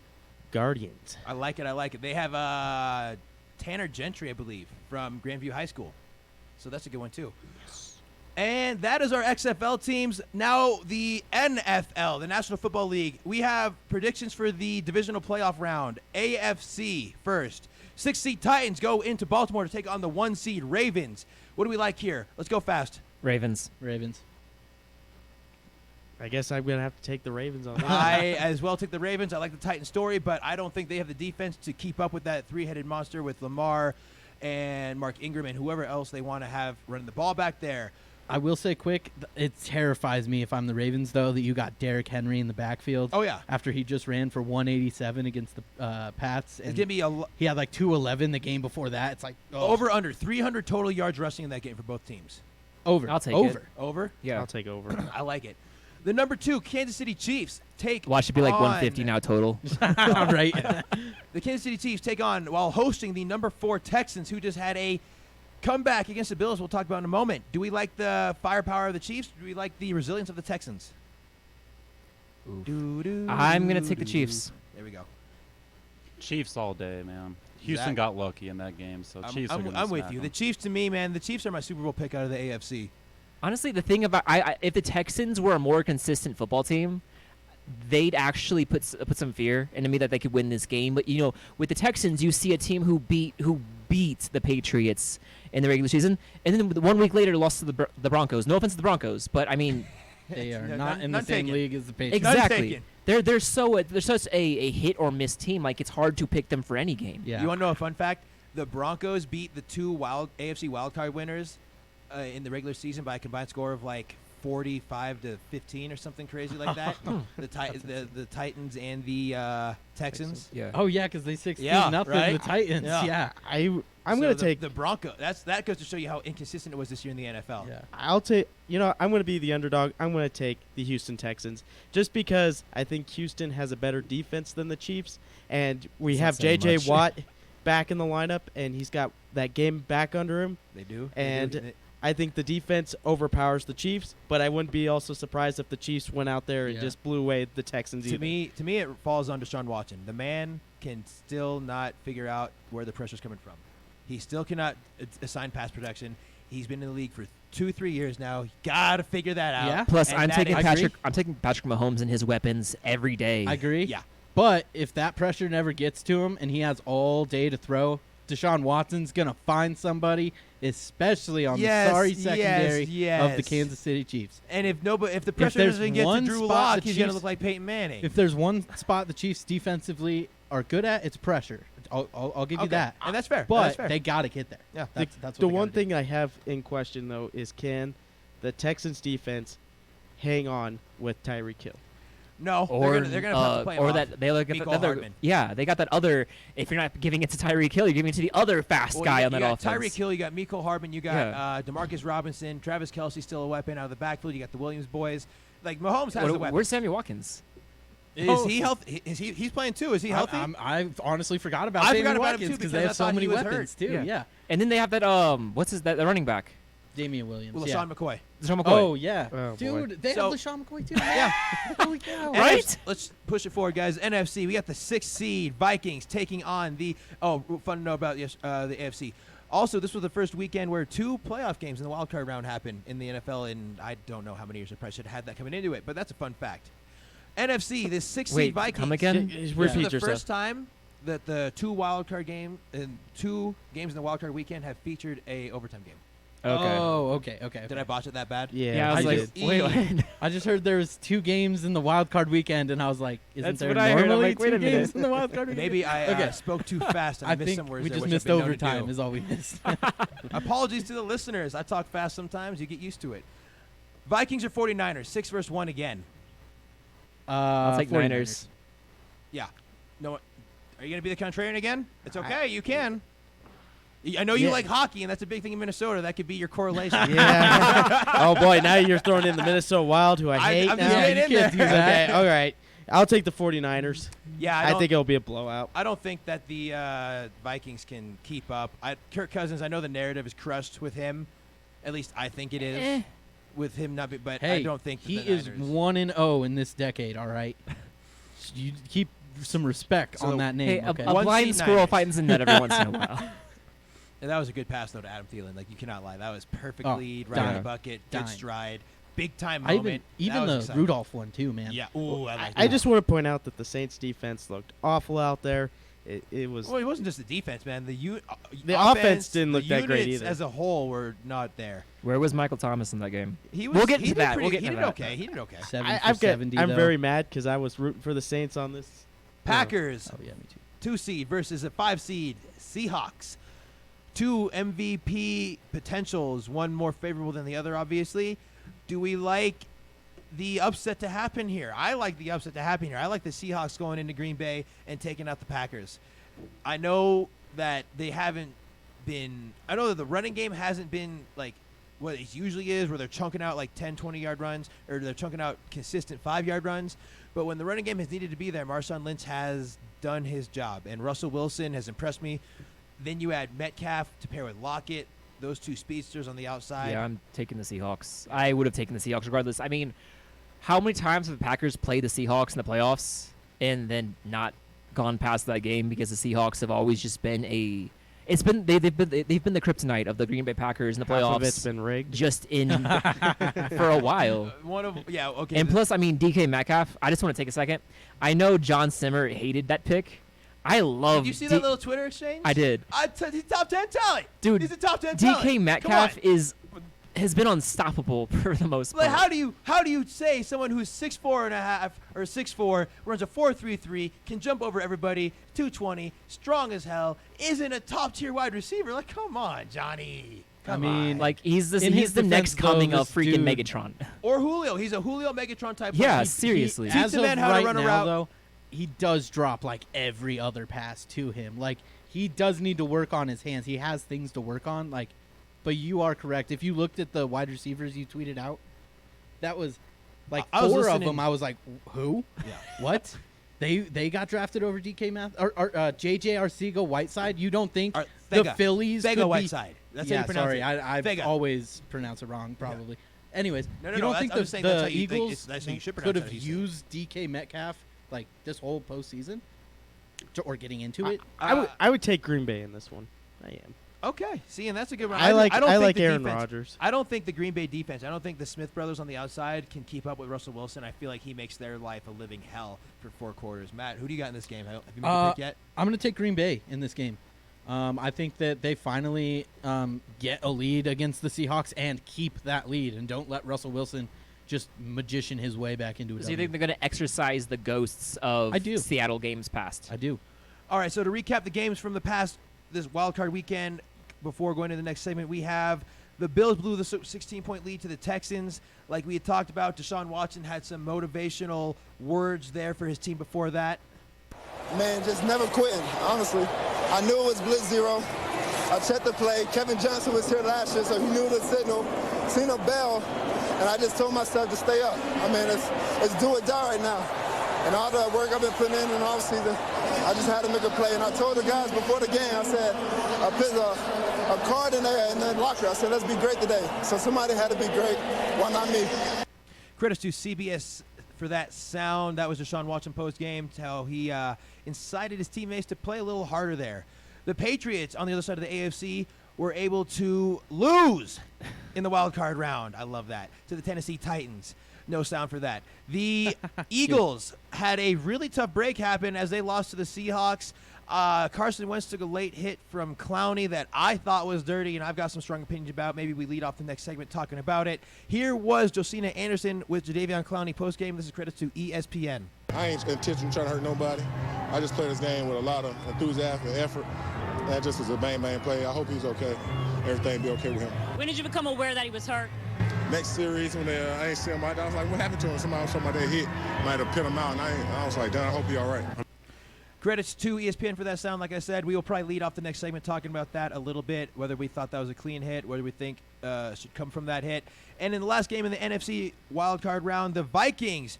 Guardians. I like it. They have Tanner Gentry, I believe, from Grandview High School. So that's a good one, too. And that is our XFL teams. Now the NFL, the National Football League. We have predictions for the divisional playoff round. AFC first. 6-seed Titans go into Baltimore to take on the 1-seed Ravens. What do we like here? Let's go fast. Ravens. I guess I'm going to have to take the Ravens on that. I as well take the Ravens. I like the Titans story, but I don't think they have the defense to keep up with that 3-headed monster with Lamar and Mark Ingram and whoever else they want to have running the ball back there. I will say quick, it terrifies me if I'm the Ravens, though, that you got Derrick Henry in the backfield. Oh, yeah. After he just ran for 187 against the Pats. And It's gonna be he had like 211 the game before that. It's like, over under 300 total yards rushing in that game for both teams. Over. I'll take over. it. Over? Yeah. I'll take over. I like it. The number 2 Kansas City Chiefs take Watch it be like on 150 now total. Right. The Kansas City Chiefs take on, while hosting the number 4 Texans, who just had a comeback against the Bills. We'll talk about in a moment. Do we like the firepower of the Chiefs? Do we like the resilience of the Texans? I'm going to take the Chiefs. There we go. Chiefs all day, man. Houston That- got lucky in that game, so Chiefs are going to I'm with you. The Chiefs, to me, man, the Chiefs are my Super Bowl pick out of the AFC. Honestly, the thing about if the Texans were a more consistent football team, they'd actually put some fear into me that they could win this game. But with the Texans, you see a team who beat the Patriots in the regular season, and then 1 week later lost to the Broncos. No offense to the Broncos, but I mean, They are Yeah, not in the none same taken. league as the Patriots. exactly. They're such a hit or miss team. Like, it's hard to pick them for any game. Yeah. You want to know a fun fact? The Broncos beat the 2 AFC wildcard winners in the regular season by a combined score of like 45-15 or something crazy like that. the Titans and the Texans. Yeah. Oh, yeah, because they 16-0 right? the Titans. Yeah. Yeah. I'm So going to take the Broncos. That goes to show you how inconsistent it was this year in the NFL. Yeah. I'll take, I'm going to be the underdog. I'm going to take the Houston Texans just because I think Houston has a better defense than the Chiefs. And we That's have not saying J.J. much. Watt back in the lineup, and he's got that game back under him. They do. And I think the defense overpowers the Chiefs, but I wouldn't be also surprised if the Chiefs went out there and Yeah. just blew away the Texans. To me, it falls on Deshaun Watson. The man can still not figure out where the pressure's coming from. He still cannot assign pass protection. He's been in the league for 2-3 years now. Got to figure that out. Yeah. Plus, And I'm that taking is- Patrick Mahomes and his weapons every day. I agree. Yeah. But if that pressure never gets to him and he has all day to throw, Deshaun Watson's going to find somebody, especially on the sorry secondary of the Kansas City Chiefs. And if the pressure there's doesn't get to one Drew spot Lock, the he's going to Chiefs- look like Peyton Manning. If there's one spot the Chiefs defensively are good at, it's pressure. I'll give you Okay. that. And that's fair. But That's fair. they got to get there. Yeah. That's what The they one gotta do. thing I have in question, though, is can the Texans defense hang on with Tyreek Hill? No, Or they're gonna have to play him or off. that they look at Mecole the other. Hardman. Yeah, they got that other. If you're not giving it to Tyreek Hill, you're giving it to the other fast Well, guy you on that got offense. Tyreek Hill, you got Mecole Hardman, you got Yeah. Demarcus Robinson, Travis Kelce still a weapon out of the backfield. You got the Williams boys. Like Mahomes has a weapon. Where's Sammy Watkins? Is he healthy? He's playing too? Is he healthy? I honestly forgot about I Sammy forgot about him, Watkins too, because because they I have so thought many he was weapons hurt. too. Yeah. And then they have that the running back, Damian Williams. Well, yeah. LaShawn McCoy. LaShawn McCoy. Oh yeah, Oh, boy. dude, they So- have LaShawn McCoy too. Yeah. Holy cow! Right? Let's push it forward, guys. NFC, we got the 6th seed Vikings taking on the. Oh, fun to know about the AFC. Also, this was the first weekend where 2 playoff games in the wild card round happened in the NFL, and I don't know how many years. I probably should have had that coming into it, but that's a fun fact. NFC, the 6th Wait, seed Vikings. come again? This Repeat is the yourself. first time that the 2 wild card game and 2 games in the wild card weekend have featured a overtime game. Okay. Oh, okay. Did I botch it that bad? Yeah, I was I like, did. wait, what? I just heard there was 2 games in the wild card weekend, and I was like, "Isn't That's there what I heard. I'm normally like, wait 2 a minute. games in the wild card weekend?" Maybe I Okay. spoke too fast and I, I missed think some words we there, just which missed I've been known to overtime. do. Is all we missed. Apologies to the listeners. I talk fast sometimes. You get used to it. Vikings or 49ers, 6 versus 1 again. I'll take 49ers. Niners. Yeah. No. Are you going to be the contrarian again? It's okay. You can. I know you Yeah. like hockey, and that's a big thing in Minnesota. That could be your correlation. Yeah. Oh boy, now you're throwing in the Minnesota Wild, who I hate I'm now. just getting you in can't there. do that. Okay, all right. I'll take the 49ers. Yeah, I think it'll be a blowout. I don't think that the Vikings can keep up. Kirk Cousins, I know the narrative is crushed with him. At least I think it is. With him not be, but Hey, I don't think that he the is Niners- 1-0 in this decade. All right, you keep some respect So on that name. Hey, okay? a One blind seed squirrel Niners. finds a nut every once in a while. And that was a good pass, though, to Adam Thielen. Like, you cannot lie. That was perfect lead, right in the dime. bucket, Dime. good stride, big-time I moment. even That was the exciting. Rudolph one too, man. Yeah. Ooh, I like I that. just want to point out that the Saints defense looked awful out there. It was Well, it wasn't just the defense, man. The offense didn't look the that great units either. as a whole were not there. Where was Michael Thomas in that game? He was, We'll get he into did that. pretty- We'll get he into did that. okay. He did okay. 7 for 70. I'm though. very mad because I was rooting for the Saints on this. Packers, Oh yeah, me too. 2 seed versus a 5 seed Seahawks. two MVP potentials, one more favorable than the other, obviously. Do we like the upset to happen here? I like the upset to happen here. I like the Seahawks going into Green Bay and taking out the Packers. I know that they haven't been – I know that the running game hasn't been like what it usually is, where they're chunking out like 10, 20-yard runs, or they're chunking out consistent 5-yard runs. But when the running game has needed to be there, Marshawn Lynch has done his job, and Russell Wilson has impressed me. Then you add Metcalf to pair with Lockett, those two speedsters on the outside. Yeah, I'm taking the Seahawks. I would have taken the Seahawks regardless. I mean, how many times have the Packers played the Seahawks in the playoffs and then not gone past that game because the Seahawks have always just been they've been the kryptonite of the Green Bay Packers in the playoffs. Half of it's been rigged. Just in for a while. Okay. And plus, I mean, DK Metcalf. I just want to take a second. I know John Simmer hated that pick. I love. Did you see that little Twitter exchange? I did. He's top 10 talent. Dude, he's a top 10 talent. DK Metcalf has been unstoppable for the most part. Like, how do you say someone who's 6'4.5" or 6'4", runs a 4.33, can jump over everybody, 220, strong as hell, isn't a top tier wide receiver? Like, come on, Johnny. Come on. Like he's the next coming of freaking Megatron. Or Julio. He's a Julio Megatron type. Yeah, seriously. As Teach the of man how right to run a now, route. though, he does drop like every other pass to him. Like he does need to work on his hands. He has things to work on. Like, but you are correct. If you looked at the wide receivers you tweeted out, that was like I was four of listening- them. I was like, who? Yeah. What? They got drafted over DK Math or JJ Arcega Whiteside. You don't think the Vega. Phillies Vega could Whiteside. That's how yeah, you pronounce sorry, it. I've Vega. always pronounced it wrong, probably. Anyways, No, you don't that's- think I'm just saying that's how the you think Eagles it's- that's how you should could pronounce have it, how you say it. used DK Metcalf like this whole postseason, or getting into it? I would take Green Bay in this one. I am. Okay. See, and that's a good one. I don't like think the Aaron defense- Rodgers. I don't think the Green Bay defense, I don't think the Smith brothers on the outside can keep up with Russell Wilson. I feel like he makes their life a living hell for 4 quarters. Matt, who do you got in this game? Have you made a pick yet? I'm going to take Green Bay in this game. I think that they finally get a lead against the Seahawks and keep that lead and don't let Russell Wilson just magician his way back into a So you W. think they're going to exercise the ghosts of I do. Seattle games past? I do. All right, so to recap the games from the past, this wild card weekend, before going to the next segment, we have the Bills blew the 16-point lead to the Texans. Like we had talked about, Deshaun Watson had some motivational words there for his team before that. Man, just never quitting, honestly. I knew it was blitz zero. I checked the play. Kevin Johnson was here last year, so he knew the signal. Seen a bell, and I just told myself to stay up. I mean, it's do or die right now. And all the work I've been putting in the offseason, I just had to make a play. And I told the guys before the game, I said, I put a card in there in the locker. I said, let's be great today. So somebody had to be great. Why not me? Credits to CBS for that sound. That was Deshaun Watson post-game, how he incited his teammates to play a little harder there. The Patriots, on the other side of the AFC, were able to lose in the wild card round. I love that. To the Tennessee Titans. No sound for that. The Eagles had a really tough break happen as they lost to the Seahawks. Carson Wentz took a late hit from Clowney that I thought was dirty, and I've got some strong opinions about. Maybe we lead off the next segment talking about it. Here was Josina Anderson with Jadeveon Clowney postgame. This is credits to ESPN. I ain't intentionally trying to hurt nobody. I just play this game with a lot of enthusiasm and effort. That just was a bang play. I hope he's okay. Everything be okay with him. When did you become aware that he was hurt? Next series, when I ain't see him out there, I was like, what happened to him? Somebody was talking about that hit. Might have put him out, and I was like, I hope he's all right. Credits to ESPN for that sound. Like I said, we will probably lead off the next segment talking about that a little bit, whether we thought that was a clean hit, whether we think should come from that hit. And in the last game in the NFC wildcard round, the Vikings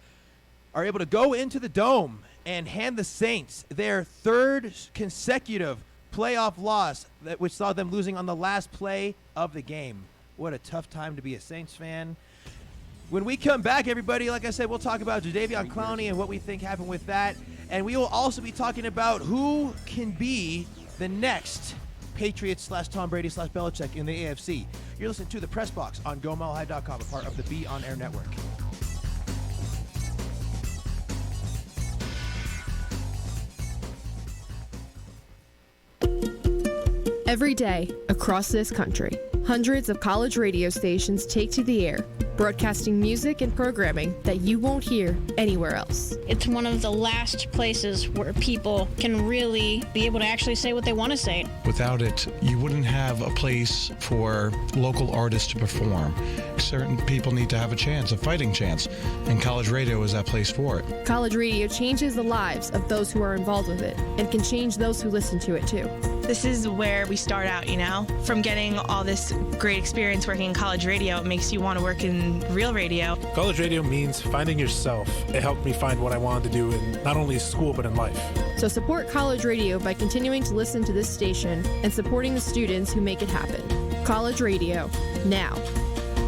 are able to go into the Dome and hand the Saints their third consecutive playoff loss, which saw them losing on the last play of the game. What a tough time to be a Saints fan. When we come back, everybody, like I said, we'll talk about Jadeveon Clowney and what we think happened with that. And we will also be talking about who can be the next Patriots/Tom Brady/Belichick in the AFC. You're listening to The Press Box on GoMileHigh.com, a part of the Be On Air Network. Every day, across this country, hundreds of college radio stations take to the air broadcasting music and programming that you won't hear anywhere else. It's one of the last places where people can really be able to actually say what they want to say. Without it, you wouldn't have a place for local artists to perform. Certain people need to have a chance, a fighting chance, and college radio is that place for it. College radio changes the lives of those who are involved with it and can change those who listen to it too. This is where we start out, from getting all this great experience working in college radio, it makes you want to work in real radio. College radio means finding yourself. It helped me find what I wanted to do in not only school but in life. So support college radio by continuing to listen to this station and supporting the students who make it happen. College radio, now,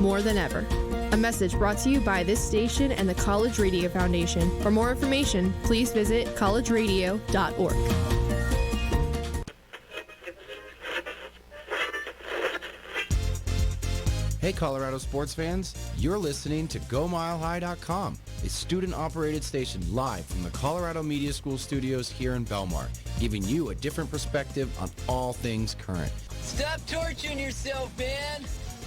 more than ever. A message brought to you by this station and the College Radio Foundation. For more information, please visit collegeradio.org. Hey Colorado sports fans, you're listening to GoMileHigh.com, a student-operated station live from the Colorado Media School studios here in Belmar, giving you a different perspective on all things current. Stop torturing yourself, man.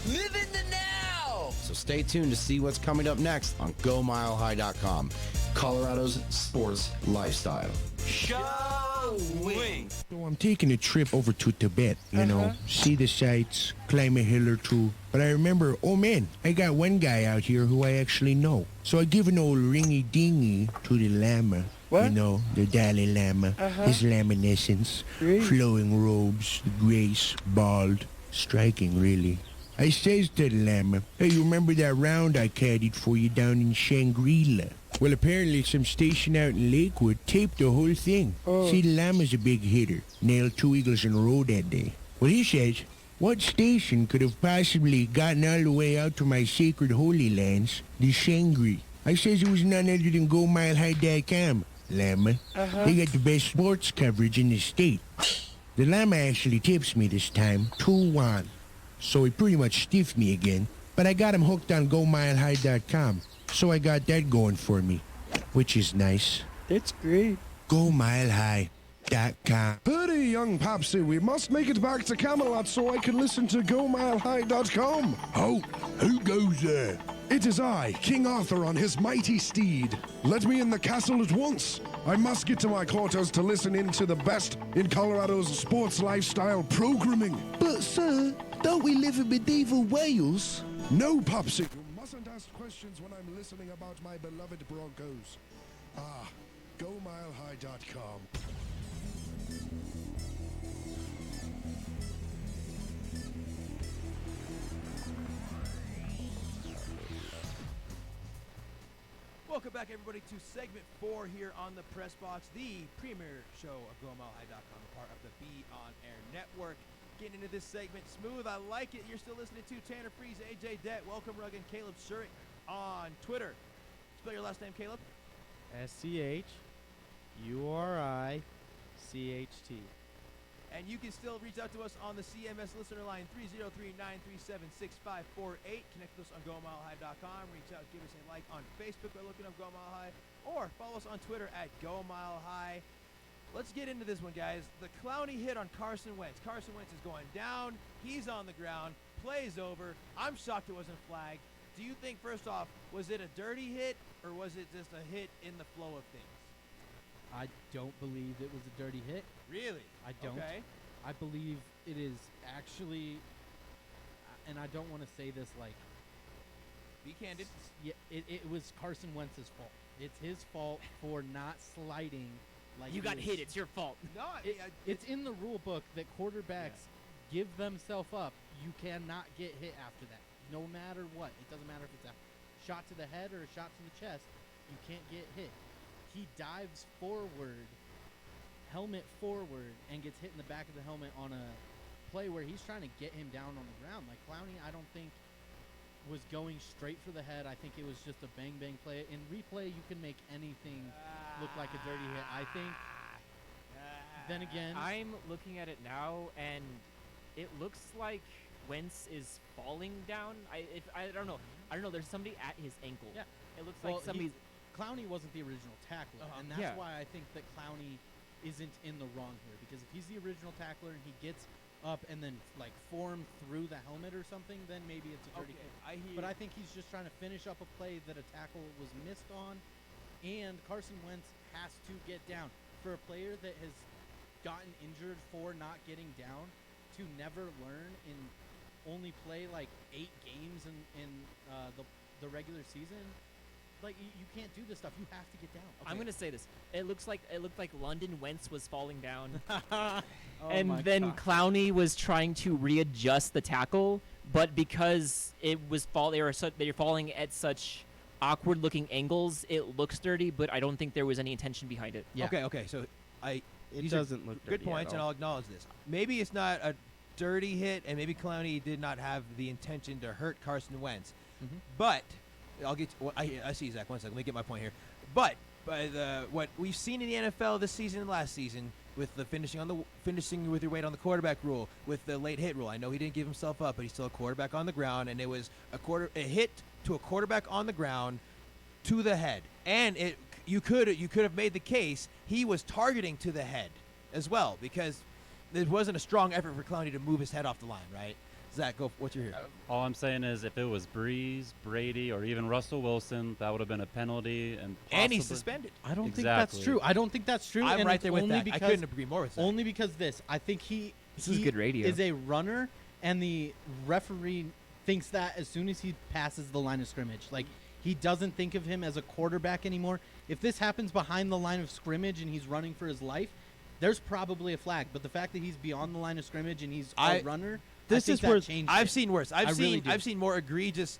Live in the now. So stay tuned to see what's coming up next on GoMileHigh.com, Colorado's sports lifestyle. Showing. So I'm taking a trip over to Tibet, see the sights, climb a hill or two. But I remember, oh man, I got one guy out here who I actually know. So I give an old ringy-dingy to the Lama. What? The Dalai Lama, his laminescence, flowing robes, the grace, bald, striking really. I says to the Lama, hey, you remember that round I caddied for you down in Shangri-La? Well, apparently some station out in Lakewood taped the whole thing. See, the Lama's a big hitter. Nailed 2 eagles in a row that day. Well, he says, what station could have possibly gotten all the way out to my sacred holy lands, the Shangri? I says it was none other than GoMileHigh.com, Lama. They got the best sports coverage in the state. The Lama actually tips me this time, 2-1. So he pretty much stiffed me again, but I got him hooked on GoMileHigh.com. So I got that going for me, which is nice. That's great. GoMileHigh.com. Pretty young Papsy, we must make it back to Camelot so I can listen to GoMileHigh.com. Oh, who goes there? It is I, King Arthur on his mighty steed. Let me in the castle at once. I must get to my quarters to listen in to the best in Colorado's sports lifestyle programming. But, sir, don't we live in medieval Wales? No, Popsy. You mustn't ask questions when I'm listening about my beloved Broncos. GoMileHigh.com. Welcome back, everybody, to segment 4 here on the Press Box, the premier show of GoMileHigh.com, a part of the Be On Air Network. Getting into this segment smooth. I like it. You're still listening to Tanner Freeze, AJ Dett, Welcome Rugg, and Caleb Shurik on Twitter. Spell your last name, Caleb. SCHURICHT. And you can still reach out to us on the CMS listener line 303-937-6548. Connect with us on GoMileHigh.com. Reach out, give us a like on Facebook by looking up Go Mile High, or follow us on Twitter at Go Mile High. Let's get into this one, guys. The Clowney hit on Carson Wentz. Carson Wentz is going down. He's on the ground. Play's over. I'm shocked it wasn't flagged. Do you think, first off, was it a dirty hit, or was it just a hit in the flow of things? I don't believe it was a dirty hit. Really? I don't. Okay. I believe it is actually, and I don't want to say this like. Be candid. Yeah, it was Carson Wentz's fault. It's his fault for not sliding. Like you got hit. It's your fault. No, it's in the rule book that quarterbacks give themselves up. You cannot get hit after that, no matter what. It doesn't matter if it's a shot to the head or a shot to the chest. You can't get hit. He dives forward, helmet forward, and gets hit in the back of the helmet on a play where he's trying to get him down on the ground. Like Clowney, I don't think was going straight for the head. I think it was just a bang-bang play. In replay, you can make anything look like a dirty hit. I think, then again... I'm looking at it now, and it looks like Wentz is falling down. I don't know. I don't know. There's somebody at his ankle. Yeah. It looks like somebody's... Clowney wasn't the original tackler, and that's why I think that Clowney isn't in the wrong here. Because if he's the original tackler and he gets up and then like form through the helmet or something, then maybe it's a dirty hit. But I think he's just trying to finish up a play that a tackle was missed on, and Carson Wentz has to get down. For a player that has gotten injured for not getting down, to never learn and only play like 8 games in the regular season, like you can't do this stuff. You have to get down. Okay. I'm gonna say this. It looked like London Wentz was falling down, Oh and my then God. Clowney was trying to readjust the tackle, but because it was they were falling at such awkward-looking angles, it looks dirty. But I don't think there was any intention behind it. Okay. So It these are doesn't look good dirty at points, and all. I'll acknowledge this. Maybe it's not a dirty hit, and maybe Clowney did not have the intention to hurt Carson Wentz. But I'll get. I see, Zach. 1 second. Let me get my point here. But by what we've seen in the NFL this season and last season, with the finishing with your weight on the quarterback rule, with the late hit rule. I know he didn't give himself up, but he's still a quarterback on the ground, and it was a hit to a quarterback on the ground to the head, and you could have made the case he was targeting to the head as well, because there wasn't a strong effort for Clowney to move his head off the line, right? Zach, go. What's your here? All I'm saying is, if it was Breeze, Brady, or even Russell Wilson, that would have been a penalty, and he's possibly- suspended. I don't think that's true. I don't think that's true. I'm and right it's there with only that. I because- couldn't agree more with that. Only because I think This is good radio. is a runner, and the referee thinks that as soon as he passes the line of scrimmage. Like, he doesn't think of him as a quarterback anymore. If this happens behind the line of scrimmage and he's running for his life, there's probably a flag. But the fact that he's beyond the line of scrimmage and he's a runner, I think that changed I've it. seen worse. I really do. I've seen more egregious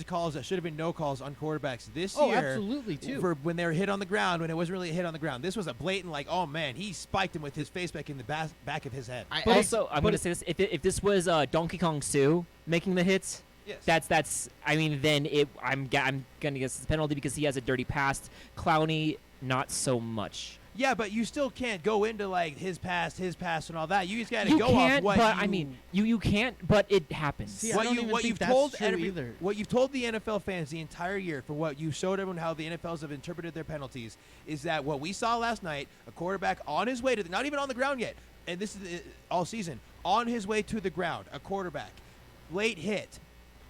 calls that should have been no calls on quarterbacks this Oh, year. absolutely, too. For when they were hit on the ground, when it wasn't really a hit on the ground. This was a blatant, like, oh man, he spiked him with his face back in the back of his head. But also, I'm going to say this: if this was Donkey Kong Sue making the hits, Yes. that's. I mean, then I'm going to guess it's a penalty because he has a dirty past. Clowney, not so much. Yeah, but you still can't go into like his past, and all that. You just got to You go can't, off what. but you, I mean, you can't, but it happens. See, I don't even think you've that's told true either. what you've told the NFL fans the entire year, for what you showed everyone how the NFLs have interpreted their penalties, is that what we saw last night, a quarterback on his way to not even on the ground yet, and this is all season, on his way to the ground, a quarterback, late hit,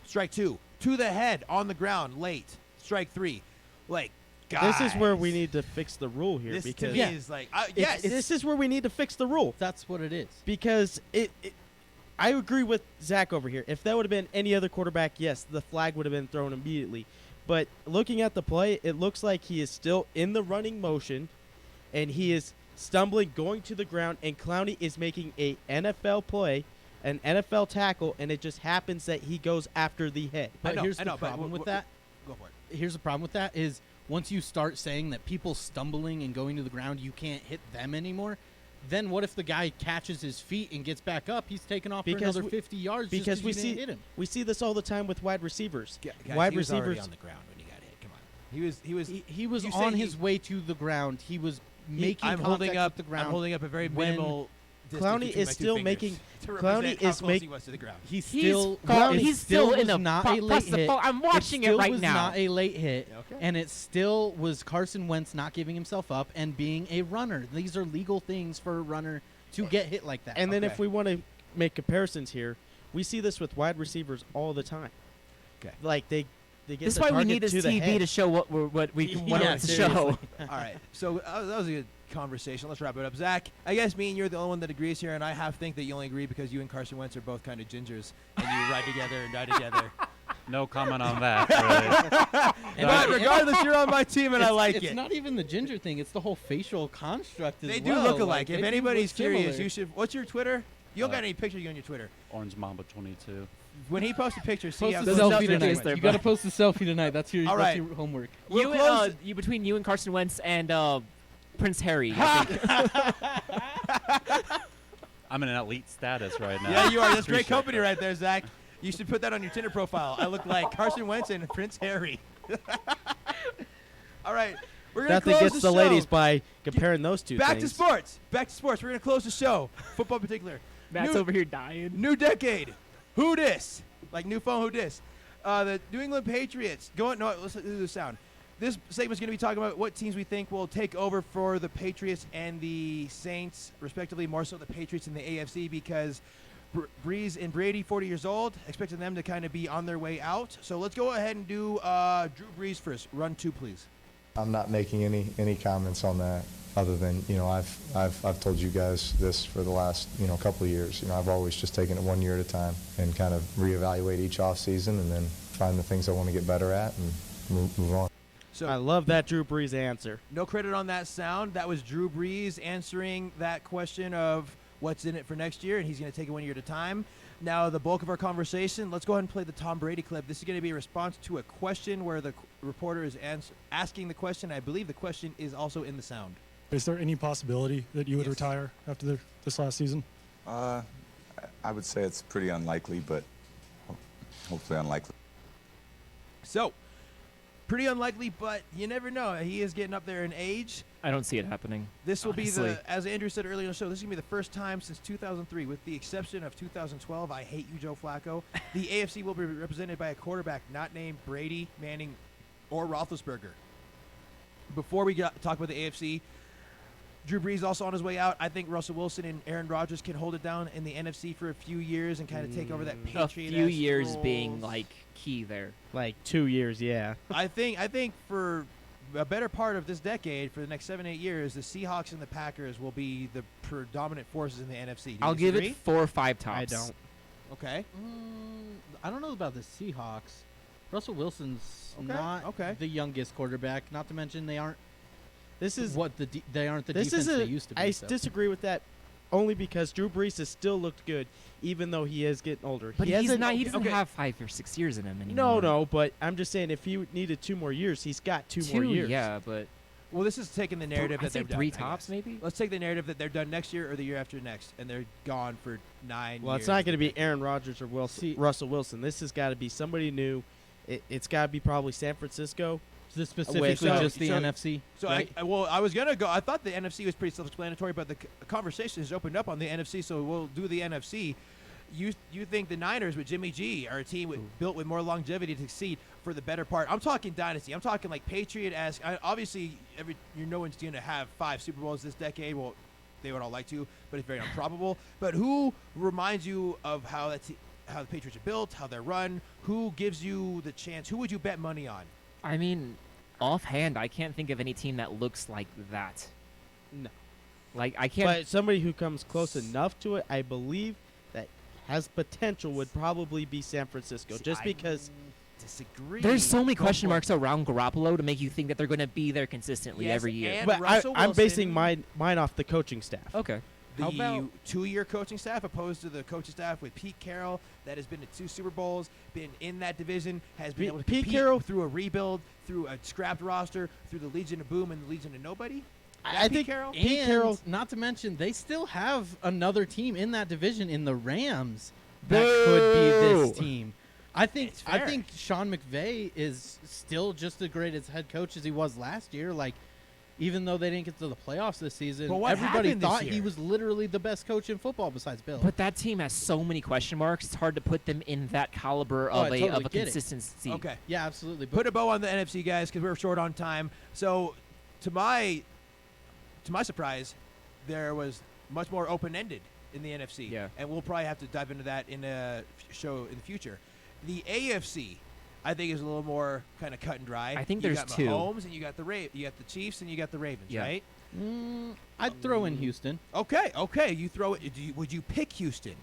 strike 2, to the head on the ground, late, strike 3, like. This is where we guys. need to fix the rule here, This to because me is like, yes. this is where we need to fix the rule. That's what it is. Because I agree with Zach over here. If that would have been any other quarterback, yes, the flag would have been thrown immediately. But looking at the play, it looks like he is still in the running motion, and he is stumbling, going to the ground, and Clowney is making a NFL play, an NFL tackle, and it just happens that he goes after the head. But here's the problem with that. Go for it. Here's the problem with that is once you start saying that people stumbling and going to the ground, you can't hit them anymore. Then what if the guy catches his feet and gets back up? He's taken off for another 50 yards because just we you see didn't hit him. we see this all the time with wide receivers. Guys, wide he was already receivers on the ground when he got hit. Come on, He was you on say his way to the ground. He was making I'm contact holding up with the ground. I'm holding up a very when minimal. distance Clowney between is my two still fingers making. to Clowney represent how is close he making. was to the ground. He's He's still Clowney- it he's still still in was the not pro- a late plus the hit. phone. I'm watching it still right was now. not a late hit, Okay. and it still was Carson Wentz not giving himself up and being a runner. These are legal things for a runner to get hit like that. And then if we want to make comparisons here, we see this with wide receivers all the time. Okay. Like they get This is the why we target need this to the TV head. to show what we want Yeah, to seriously. show. All right, so that was a good conversation. Let's wrap it up. Zach, I guess me and you're the only one that agrees here, and I have to think that you only agree because you and Carson Wentz are both kind of gingers, and you ride together and die together. No comment on that. Really. But regardless, you're on my team, and I like it's it. not even the ginger thing; it's the whole facial construct. As They do well. look alike. Like, If they do anybody's look curious, similar. you should. What's your Twitter? You don't got any pictures of you on your Twitter. Orange Mamba 22. When he posts a picture, see Post how a There's selfie no tonight. pictures there, You got to bud. post a selfie tonight. That's your All that's right. your homework. We'll You, close you between you and Carson Wentz and Prince Harry. I think. I'm in an elite status right now. Yeah, you are. That's great Appreciate company that. right there, Zach. You should put that on your Tinder profile. I look like Carson Wentz and Prince Harry. All right, we're gonna Nothing close gets the the show. ladies by comparing those two Back things. to sports. Back to sports. We're gonna close the show. Football in particular. Matt's New- over here dying. New decade. Who dis? Like new phone. Who dis? The New England Patriots going. No, listen to the sound. This segment's going to be talking about what teams we think will take over for the Patriots and the Saints, respectively, more so the Patriots and the AFC, because Breeze and Brady, 40 years old, expecting them to kind of be on their way out. So let's go ahead and do Drew Brees first. Run 2, please. I'm not making any comments on that other than, I've told you guys this for the last, couple of years. I've always just taken it 1 year at a time and kind of reevaluate each offseason and then find the things I want to get better at and move on. So I love that Drew Brees answer. No credit on that sound. That was Drew Brees answering that question of what's in it for next year, and he's going to take it 1 year at a time. Now, the bulk of our conversation, let's go ahead and play the Tom Brady clip. This is going to be a response to a question where the reporter is asking the question. I believe the question is also in the sound. Is there any possibility that you would retire after this last season? I would say it's pretty unlikely, but hopefully unlikely. So, pretty unlikely, but you never know. He is getting up there in age. I don't see it happening. This will honestly. be as Andrew said earlier in the show, this is going to be the first time since 2003, with the exception of 2012, I hate you, Joe Flacco. The AFC will be represented by a quarterback not named Brady, Manning, or Roethlisberger. Before we talk about the AFC, Drew Brees also on his way out. I think Russell Wilson and Aaron Rodgers can hold it down in the NFC for a few years and kind of take over that Patriot. A few years being key there. 2 years, yeah. I think for a better part of this decade, for the next 7-8 years, the Seahawks and the Packers will be the predominant forces in the NFC. I'll give it 4 or 5 tops. I don't. Okay. I don't know about the Seahawks. Russell Wilson's not the youngest quarterback. Not to mention they aren't. They aren't the defense they used to be. I disagree with that, only because Drew Brees has still looked good, even though he is getting older. But he doesn't have 5 or 6 years in him anymore. No, but I'm just saying if he needed 2 more years, he's got 2 more years. Yeah, but well, this is taking the narrative that they're done. 3 tops, maybe. Let's take the narrative that they're done next year or the year after next, and they're gone for 9 Well, years. it's not going to be Aaron Rodgers or Russell Wilson. This has got to be somebody new. It's got to be probably San Francisco. Is this specifically just the NFC? So, right? I was going to go. I thought the NFC was pretty self-explanatory, but the conversation has opened up on the NFC, so we'll do the NFC. You think the Niners with Jimmy G are a team built with more longevity to succeed for the better part? I'm talking dynasty. I'm talking like Patriot-esque. Obviously, no one's going to have 5 Super Bowls this decade. Well, they would all like to, but it's very improbable. But who reminds you of how the Patriots are built, how they're run? Who gives you the chance? Who would you bet money on? I mean, offhand, I can't think of any team that looks like that. No. I can't. But somebody who comes close enough to it, I believe, that has potential would probably be San Francisco. Because disagree. There's so many question marks around Garoppolo to make you think that they're going to be there consistently every year. But I'm basing mine off the coaching staff. Okay. The 2-year coaching staff opposed to the coaching staff with Pete Carroll that has been to 2 Super Bowls, been in that division, has been able to compete through a rebuild, through a scrapped roster, through the Legion of Boom and the Legion of Nobody. I think Pete Carroll, not to mention, they still have another team in that division in the Rams that could be this team. I think Sean McVay is still just as great as head coach as he was last year. Even though they didn't get to the playoffs this season, everybody thought he was literally the best coach in football besides Bill. But that team has so many question marks, it's hard to put them in that caliber of a consistency. Okay. Yeah, absolutely. Put a bow on the NFC, guys, because we're short on time. So, to my surprise, there was much more open-ended in the NFC. Yeah. And we'll probably have to dive into that in a show in the future. The AFC, I think, is a little more kind of cut and dry. I think you there's got 2. Mahomes and you got the Chiefs and you got the Ravens, right? I'd throw in Houston. Okay. You throw it. Would you pick Houston?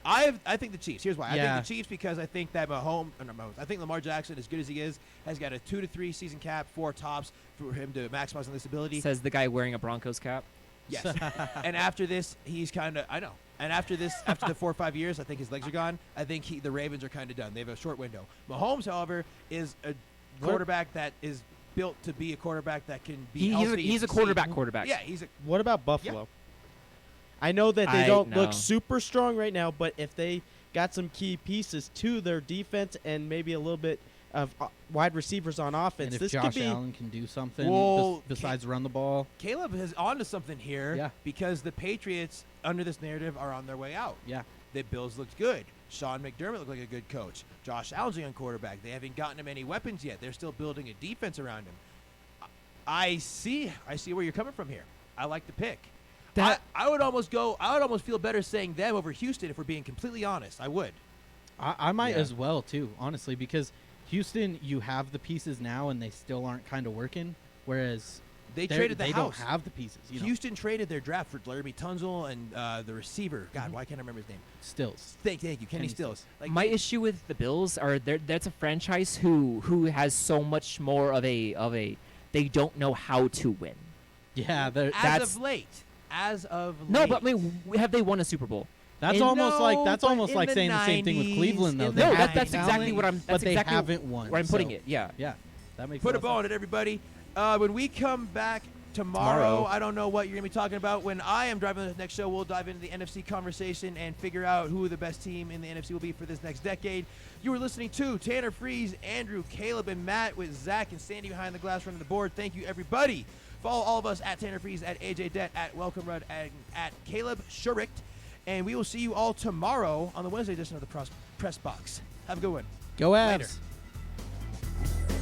I think the Chiefs. Here's why. I think the Chiefs because I think that I think Lamar Jackson, as good as he is, has got a 2 to 3 season cap, 4 tops for him to maximize on this ability. Says the guy wearing a Broncos cap. Yes. And after this, he's kind of, I know. And after the 4 or 5 years, I think his legs are gone. I think the Ravens are kind of done. They have a short window. Mahomes, however, is a quarterback that is built to be a quarterback that can be healthy. He's a quarterback. Yeah, What about Buffalo? Yeah. I know that they don't look super strong right now, but if they got some key pieces to their defense and maybe a little bit of wide receivers on offense. And if this Josh could be Allen can do something besides run the ball. Caleb is onto something here. Yeah. Because the Patriots, under this narrative, are on their way out. Yeah. The Bills looked good. Sean McDermott looked like a good coach. Josh Allen's on quarterback. They haven't gotten him any weapons yet. They're still building a defense around him. I see where you're coming from here. I like the pick. I would almost feel better saying them over Houston if we're being completely honest. I would. I might as well too, honestly, because Houston, you have the pieces now and they still aren't kind of working, whereas they traded the house. Don't have the pieces. Houston traded their draft for Laramie Tunzel and the receiver. God, why can't I remember his name? Stills. Thank you, Kenny Stills. Like, my issue with the Bills are that's a franchise who has so much more of a they don't know how to win. Yeah, as of late. No, but I mean, have they won a Super Bowl? That's almost like saying the same thing with Cleveland, though. No, that's exactly what I'm. But That's they exactly haven't won. where I'm putting it. Yeah. Yeah, that makes. Put a bow on it, everybody. When we come back tomorrow, I don't know what you're gonna be talking about. When I am driving the next show, we'll dive into the NFC conversation and figure out who the best team in the NFC will be for this next decade. You were listening to Tanner Freeze, Andrew, Caleb, and Matt with Zach and Sandy behind the glass running the board. Thank you, everybody. Follow all of us at Tanner Freeze, at AJ Det, at Welcome Rudd, and at Caleb Schuricht. And we will see you all tomorrow on the Wednesday edition of the Press Box. Have a good one. Go Avs. Later.